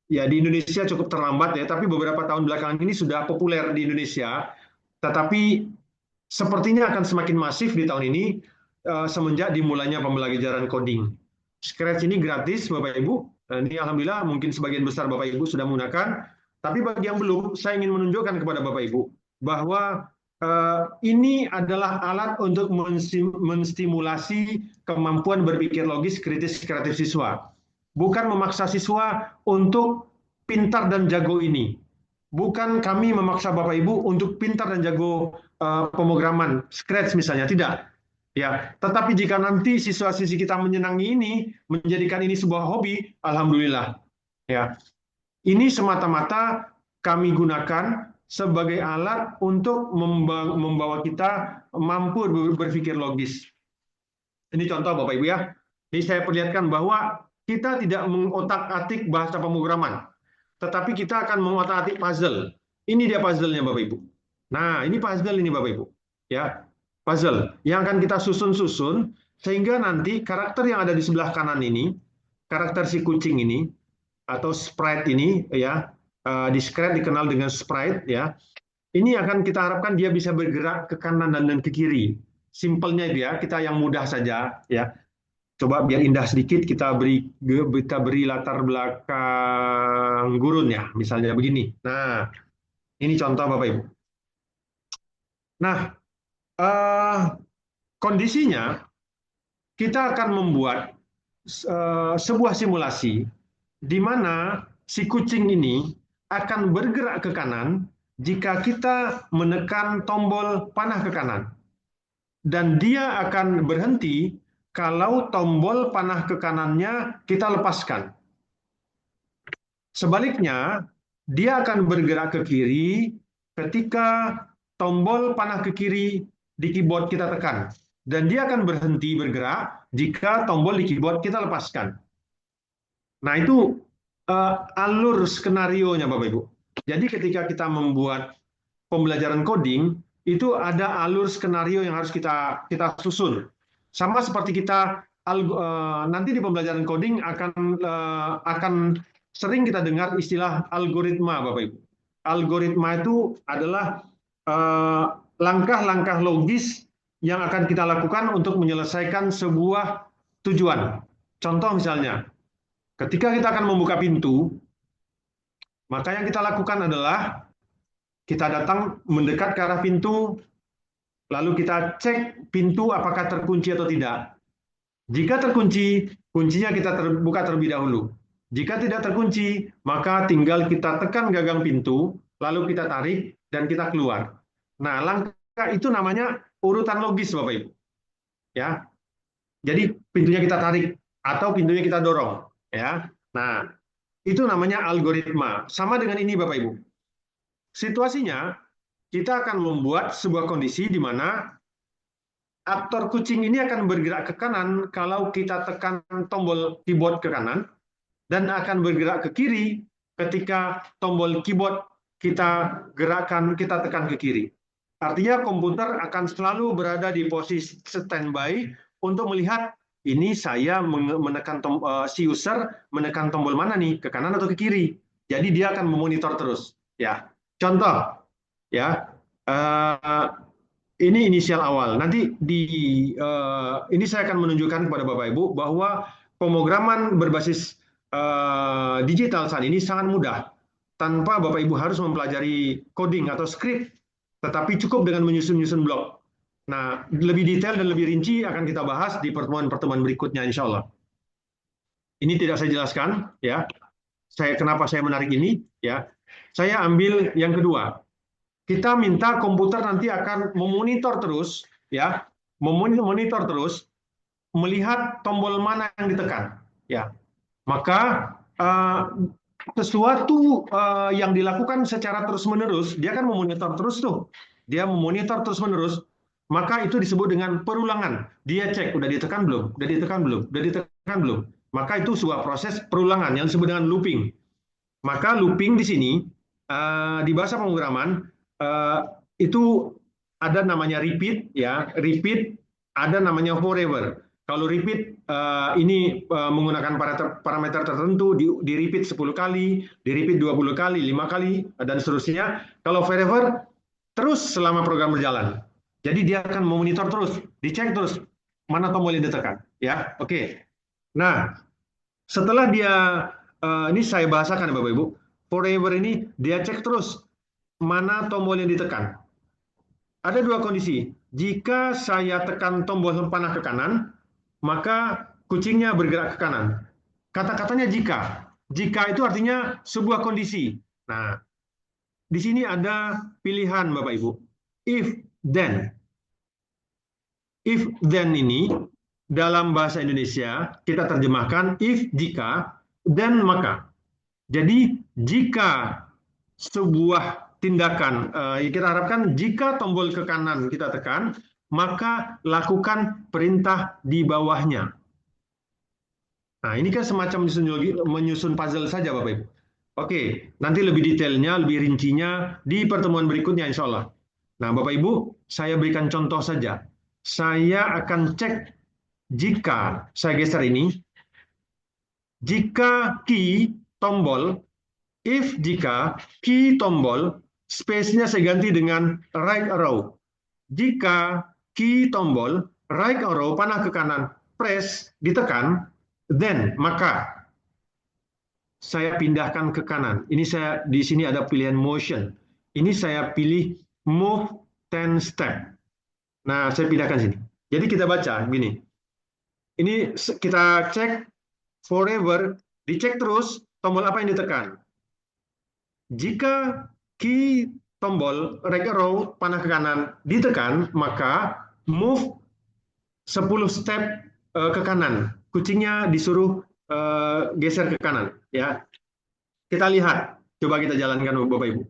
ya di Indonesia cukup terlambat ya, tapi beberapa tahun belakangan ini sudah populer di Indonesia. Tetapi sepertinya akan semakin masif di tahun ini semenjak dimulainya pembelajaran coding. Scratch ini gratis, Bapak Ibu. Ini alhamdulillah mungkin sebagian besar Bapak Ibu sudah menggunakan. Tapi bagi yang belum, saya ingin menunjukkan kepada Bapak Ibu bahwa ini adalah alat untuk menstimulasi kemampuan berpikir logis kritis kreatif siswa. Bukan memaksa siswa untuk pintar dan jago ini. Bukan kami memaksa Bapak Ibu untuk pintar dan jago pemrograman Scratch misalnya, tidak. Ya, tetapi jika nanti siswa-siswi kita menyenangi ini, menjadikan ini sebuah hobi, alhamdulillah. Ya, ini semata-mata kami gunakan sebagai alat untuk membawa kita mampu berpikir logis. Ini contoh Bapak Ibu ya. Ini saya perlihatkan bahwa kita tidak mengotak-atik bahasa pemrograman, tetapi kita akan mengotak-atik puzzle. Ini dia puzzle-nya Bapak Ibu. Nah, ini puzzle ini Bapak Ibu. Ya, puzzle yang akan kita susun-susun sehingga nanti karakter yang ada di sebelah kanan ini, karakter si kucing ini atau sprite ini ya, di Scratch dikenal dengan sprite ya. Ini akan kita harapkan dia bisa bergerak ke kanan dan ke kiri. Simpelnya itu ya, kita yang mudah saja ya. Coba biar indah sedikit kita beri latar belakang gurun ya, misalnya begini. Nah, ini contoh Bapak Ibu. Nah, eh, kondisinya kita akan membuat sebuah simulasi di mana si kucing ini akan bergerak ke kanan jika kita menekan tombol panah ke kanan. Dan dia akan berhenti kalau tombol panah ke kanannya kita lepaskan. Sebaliknya, dia akan bergerak ke kiri ketika tombol panah ke kiri di keyboard kita tekan. Dan dia akan berhenti bergerak jika tombol di keyboard kita lepaskan. Nah, itu alur skenario-nya Bapak Ibu. Jadi ketika kita membuat pembelajaran coding, itu ada alur skenario yang harus kita susun. Sama seperti kita nanti di pembelajaran coding akan sering kita dengar istilah algoritma, Bapak Ibu. Algoritma itu adalah langkah-langkah logis yang akan kita lakukan untuk menyelesaikan sebuah tujuan. Contoh misalnya, ketika kita akan membuka pintu, maka yang kita lakukan adalah kita datang mendekat ke arah pintu, lalu kita cek pintu apakah terkunci atau tidak. Jika terkunci, kuncinya kita buka terlebih dahulu. Jika tidak terkunci, maka tinggal kita tekan gagang pintu, lalu kita tarik, dan kita keluar. Nah, langkah itu namanya urutan logis, Bapak Ibu. Ya, jadi pintunya kita tarik atau pintunya kita dorong. Ya, nah itu namanya algoritma. Sama dengan ini, Bapak Ibu. Situasinya, kita akan membuat sebuah kondisi di mana aktor kucing ini akan bergerak ke kanan kalau kita tekan tombol keyboard ke kanan, dan akan bergerak ke kiri ketika tombol keyboard kita tekan ke kiri. Artinya komputer akan selalu berada di posisi standby untuk melihat ini saya menekan si user menekan tombol mana nih, ke kanan atau ke kiri. Jadi dia akan memonitor terus. Ya, contoh ya. Ini inisial awal. Nanti ini saya akan menunjukkan kepada Bapak Ibu bahwa pemrograman berbasis digital saat ini sangat mudah, tanpa Bapak Ibu harus mempelajari coding atau script, tetapi cukup dengan menyusun-nyusun blok. Nah, lebih detail dan lebih rinci akan kita bahas di pertemuan-pertemuan berikutnya, insya Allah. Ini tidak saya jelaskan, ya. Kenapa saya menarik ini, ya. Saya ambil yang kedua. Kita minta komputer nanti akan memonitor terus, ya, memonitor terus, melihat tombol mana yang ditekan, ya. Maka sesuatu yang dilakukan secara terus-menerus, dia kan memonitor terus tuh, dia memonitor terus-menerus, maka itu disebut dengan perulangan. Dia cek, udah ditekan belum, udah ditekan belum, udah ditekan belum. Maka itu sebuah proses perulangan yang disebut dengan looping. Maka looping di sini di bahasa pemrograman itu ada namanya repeat, ya, repeat, ada namanya forever. Kalau repeat ini menggunakan parameter tertentu, di repeat 10 kali, di repeat 20 kali, 5 kali, dan seterusnya. Kalau forever, terus selama program berjalan. Jadi dia akan memonitor terus, dicek terus mana tombol yang ditekan. Ya, oke. Nah, setelah dia, ini saya bahasakan ya Bapak Ibu, forever ini dia cek terus mana tombol yang ditekan. Ada dua kondisi. Jika saya tekan tombol panah ke kanan, maka kucingnya bergerak ke kanan. Kata-katanya jika. Jika itu artinya sebuah kondisi. Nah, di sini ada pilihan Bapak Ibu. If, then. If, then ini dalam bahasa Indonesia kita terjemahkan if, jika, then, maka. Jadi, jika sebuah tindakan, kita harapkan jika tombol ke kanan kita tekan, maka lakukan perintah di bawahnya. Nah, ini kan semacam menyusun puzzle saja, Bapak Ibu. Oke, nanti lebih detailnya, lebih rincinya di pertemuan berikutnya, insya Allah. Nah, Bapak Ibu, saya berikan contoh saja. Saya akan cek jika saya geser ini, jika key tombol, if jika key tombol, space-nya saya ganti dengan right arrow. Jika key tombol, right arrow, panah ke kanan, press, ditekan, then, maka saya pindahkan ke kanan. Ini saya di sini ada pilihan motion. Ini saya pilih move 10 step. Nah, saya pindahkan sini. Jadi kita baca gini. Ini kita cek forever, dicek terus tombol apa yang ditekan. Jika key tombol right arrow panah ke kanan ditekan, maka move 10 step ke kanan. Kucingnya disuruh geser ke kanan, ya. Kita lihat, coba kita jalankan Bapak Ibu.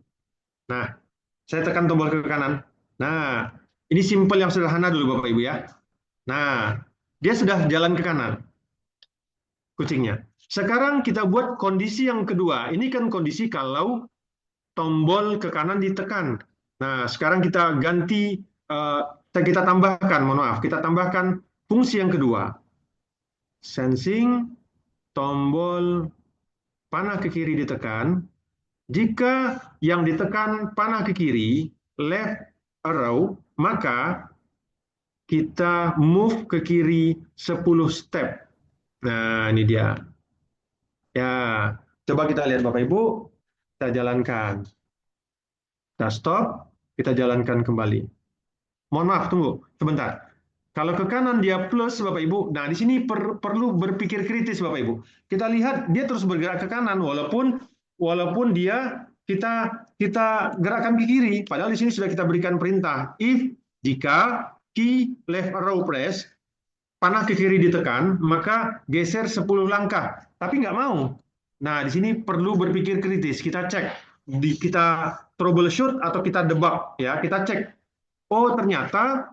Nah, saya tekan tombol ke kanan. Nah, ini simple yang sederhana dulu Bapak Ibu ya. Nah, dia sudah jalan ke kanan kucingnya. Sekarang kita buat kondisi yang kedua. Ini kan kondisi kalau tombol ke kanan ditekan. Nah, sekarang kita ganti, kita tambahkan, mohon maaf, kita tambahkan fungsi yang kedua. Sensing, tombol panah ke kiri ditekan. Jika yang ditekan panah ke kiri, left arrow, maka kita move ke kiri 10 step. Nah, ini dia. Ya, coba kita lihat Bapak Ibu, kita jalankan. Kita stop, kita jalankan kembali. Mohon maaf, tunggu sebentar. Kalau ke kanan dia plus Bapak Ibu. Nah, di sini perlu berpikir kritis Bapak Ibu. Kita lihat dia terus bergerak ke kanan walaupun dia kita gerakkan ke kiri. Padahal di sini sudah kita berikan perintah if jika key left arrow press panah ke kiri ditekan, maka geser 10 langkah. Tapi nggak mau. Nah, di sini perlu berpikir kritis. Kita cek, kita troubleshoot atau kita debug ya. Kita cek. Oh, ternyata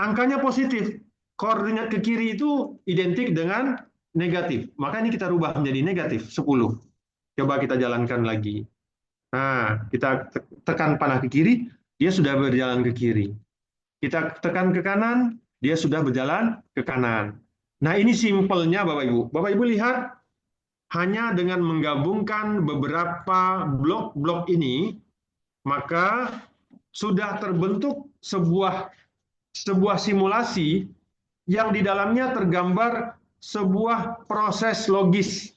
angkanya positif. Koordinat ke kiri itu identik dengan negatif. Maka ini kita rubah menjadi negatif 10. Coba kita jalankan lagi. Nah, kita tekan panah ke kiri, dia sudah berjalan ke kiri. Kita tekan ke kanan, dia sudah berjalan ke kanan. Nah, ini simpelnya Bapak Ibu. Bapak Ibu lihat, hanya dengan menggabungkan beberapa blok-blok ini, maka sudah terbentuk sebuah simulasi yang di dalamnya tergambar sebuah proses logis.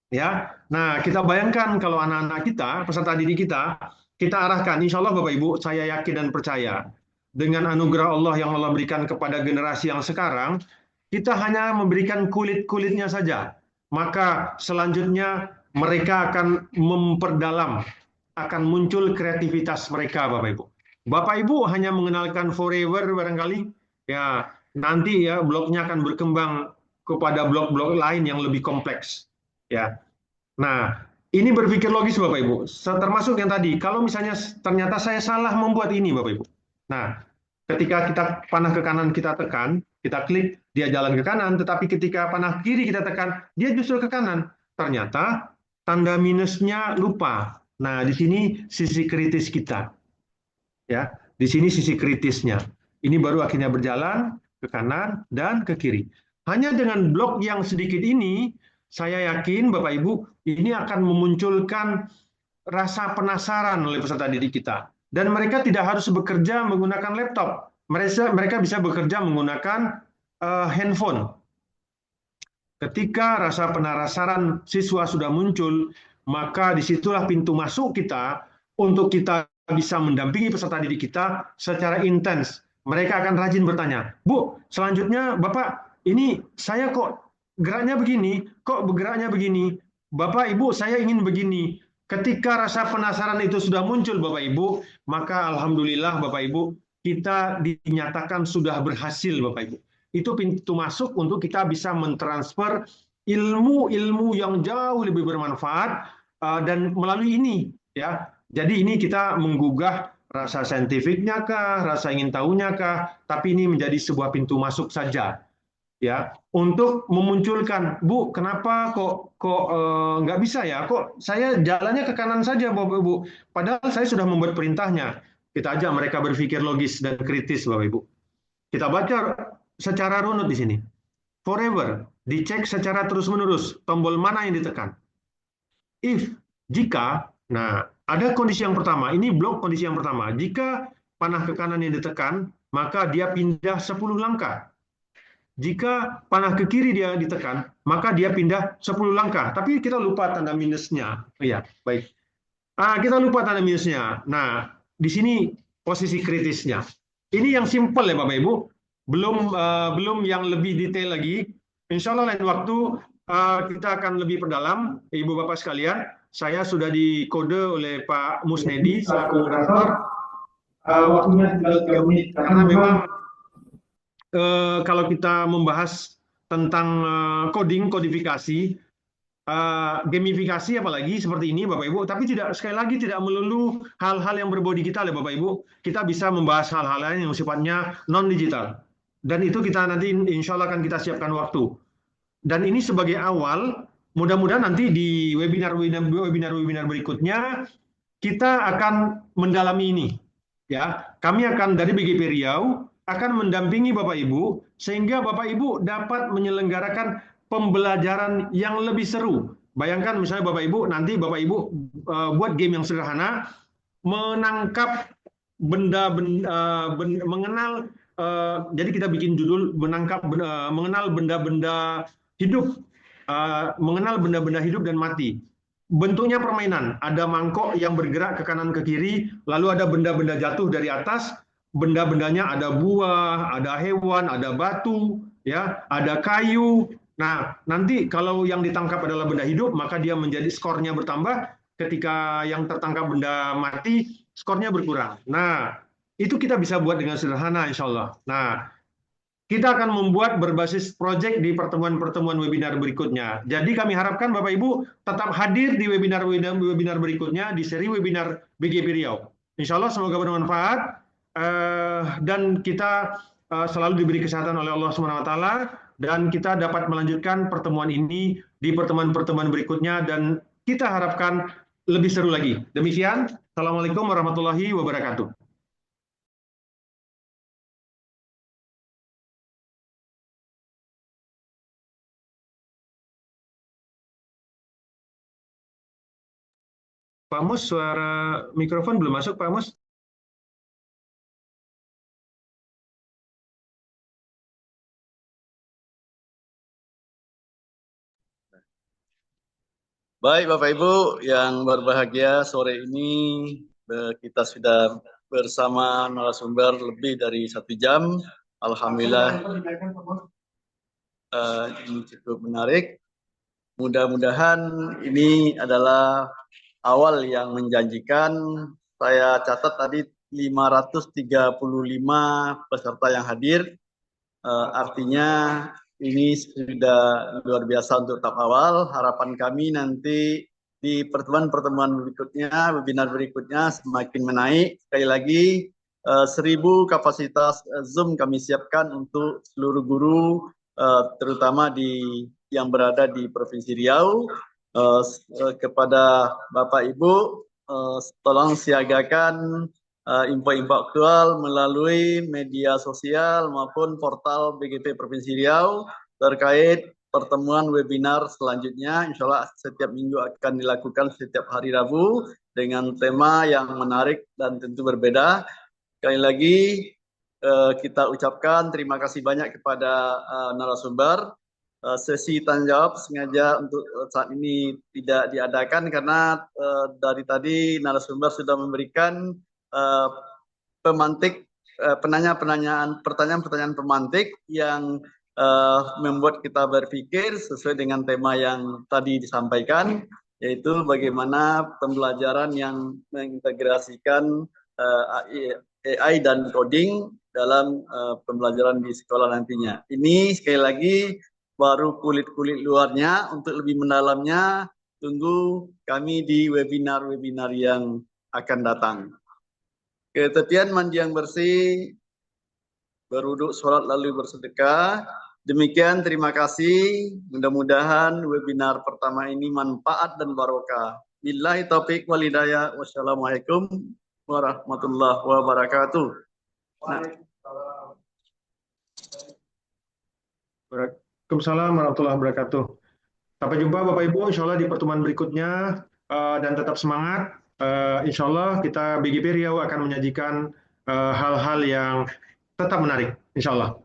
Ya, nah kita bayangkan kalau anak-anak kita, peserta didik kita arahkan, insya Allah Bapak Ibu, saya yakin dan percaya, dengan anugerah Allah yang Allah berikan kepada generasi yang sekarang, kita hanya memberikan kulit-kulitnya saja. Maka selanjutnya mereka akan memperdalam, akan muncul kreativitas mereka Bapak Ibu. Bapak Ibu hanya mengenalkan forever barangkali, ya nanti ya bloknya akan berkembang kepada blok-blok lain yang lebih kompleks. Ya, nah ini berpikir logis Bapak Ibu. Termasuk yang tadi, kalau misalnya ternyata saya salah membuat ini Bapak Ibu. Nah, ketika kita panah ke kanan kita tekan, kita klik, dia jalan ke kanan. Tetapi ketika panah kiri kita tekan, dia justru ke kanan. Ternyata tanda minusnya lupa. Nah, di sini sisi kritis kita. Ya, di sini sisi kritisnya. Ini baru akhirnya berjalan. ke kanan, dan ke kiri. Hanya dengan blok yang sedikit ini, saya yakin Bapak Ibu, ini akan memunculkan rasa penasaran oleh peserta didik kita. Dan mereka tidak harus bekerja menggunakan laptop. Mereka bisa bekerja menggunakan handphone. Ketika rasa penasaran siswa sudah muncul, maka disitulah pintu masuk kita untuk kita bisa mendampingi peserta didik kita secara intens. Mereka akan rajin bertanya, Bu, selanjutnya Bapak, ini saya kok geraknya begini, kok bergeraknya begini, Bapak, Ibu, saya ingin begini. Ketika rasa penasaran itu sudah muncul, Bapak Ibu, maka Alhamdulillah, Bapak Ibu, kita dinyatakan sudah berhasil, Bapak Ibu. Itu pintu masuk untuk kita bisa mentransfer ilmu-ilmu yang jauh lebih bermanfaat dan melalui ini, ya. Jadi ini kita menggugah rasa saintifiknya kah, rasa ingin tahunya kah, tapi ini menjadi sebuah pintu masuk saja, ya, untuk memunculkan, Bu, kenapa kok nggak bisa ya? Kok saya jalannya ke kanan saja, Bapak Ibu? Padahal saya sudah membuat perintahnya. Kita ajak mereka berpikir logis dan kritis, Bapak Ibu. Kita baca secara runut di sini. Forever, dicek secara terus-menerus tombol mana yang ditekan. If, jika, nah ada kondisi yang pertama, ini blok kondisi yang pertama. Jika panah ke kanan yang ditekan, maka dia pindah 10 langkah. Jika panah ke kiri dia ditekan, maka dia pindah 10 langkah. Tapi kita lupa tanda minusnya. Iya, baik. Kita lupa tanda minusnya. Nah, di sini posisi kritisnya. Ini yang simpel ya Bapak Ibu. Belum yang lebih detail lagi. Insya Allah lain waktu kita akan lebih perdalam, Ibu Bapak sekalian. Saya sudah dikode oleh Pak Musnedi selaku moderator. Waktunya tinggal 3 menit karena memang kalau kita membahas tentang coding, kodifikasi, gamifikasi apalagi seperti ini Bapak Ibu, tapi tidak, sekali lagi tidak melulu hal-hal yang berbau digital ya Bapak Ibu. Kita bisa membahas hal-hal lain yang sifatnya non digital. Dan itu kita nanti insya Allah akan kita siapkan waktu. Dan ini sebagai awal, mudah-mudahan nanti di webinar berikutnya kita akan mendalami ini. Ya, kami akan dari BGP Riau akan mendampingi Bapak Ibu sehingga Bapak Ibu dapat menyelenggarakan pembelajaran yang lebih seru. Bayangkan misalnya Bapak Ibu, nanti Bapak Ibu buat game yang sederhana, menangkap mengenal, jadi kita bikin judul mengenal benda-benda hidup, mengenal benda-benda hidup dan mati. Bentuknya permainan, ada mangkok yang bergerak ke kanan ke kiri, lalu ada benda-benda jatuh dari atas, benda-bendanya ada buah, ada hewan, ada batu, ya, ada kayu. Nah, nanti kalau yang ditangkap adalah benda hidup, maka dia menjadi skornya bertambah. Ketika yang tertangkap benda mati, skornya berkurang. Nah, itu kita bisa buat dengan sederhana, insya Allah. Nah, kita akan membuat berbasis proyek di pertemuan-pertemuan webinar berikutnya. Jadi kami harapkan Bapak Ibu tetap hadir di webinar berikutnya di seri webinar BGP Riau. Insya Allah semoga bermanfaat dan kita selalu diberi kesehatan oleh Allah SWT dan kita dapat melanjutkan pertemuan ini di pertemuan-pertemuan berikutnya dan kita harapkan lebih seru lagi. Demikian, Assalamualaikum warahmatullahi wabarakatuh. Pak Mus, suara mikrofon belum masuk, Pak Mus. Baik Bapak Ibu yang berbahagia, sore ini kita sudah bersama narasumber lebih dari 1 jam. Alhamdulillah ini cukup menarik. Mudah-mudahan ini adalah awal yang menjanjikan. Saya catat tadi 535 peserta yang hadir. Artinya ini sudah luar biasa untuk tahap awal. Harapan kami nanti di pertemuan-pertemuan berikutnya, webinar berikutnya semakin menaik. Sekali lagi, 1000 kapasitas Zoom kami siapkan untuk seluruh guru, terutama yang berada di Provinsi Riau. Kepada Bapak Ibu, tolong siagakan info-info aktual melalui media sosial maupun portal BGP Provinsi Riau terkait pertemuan webinar selanjutnya. Insya Allah setiap minggu akan dilakukan setiap hari Rabu dengan tema yang menarik dan tentu berbeda. Sekali lagi kita ucapkan terima kasih banyak kepada narasumber. Sesi tanya jawab sengaja untuk saat ini tidak diadakan karena dari tadi narasumber sudah memberikan uh, pemantik pertanyaan-pertanyaan pemantik yang membuat kita berpikir sesuai dengan tema yang tadi disampaikan, yaitu bagaimana pembelajaran yang mengintegrasikan AI dan coding dalam pembelajaran di sekolah nantinya. Ini sekali lagi baru kulit-kulit luarnya. Untuk lebih mendalamnya, tunggu kami di webinar-webinar yang akan datang. Ketepian mandi yang bersih, berwuduk, sholat, lalu bersedekah. Demikian, terima kasih. Mudah-mudahan webinar pertama ini manfaat dan barokah. Billahi taufiq wal hidayah. Wassalamualaikum warahmatullahi wabarakatuh. Nah. Waalaikumsalam warahmatullahi wabarakatuh. Sampai jumpa Bapak Ibu, insya Allah di pertemuan berikutnya, dan tetap semangat. Insya Allah kita BGP Riau akan menyajikan hal-hal yang tetap menarik, insya Allah.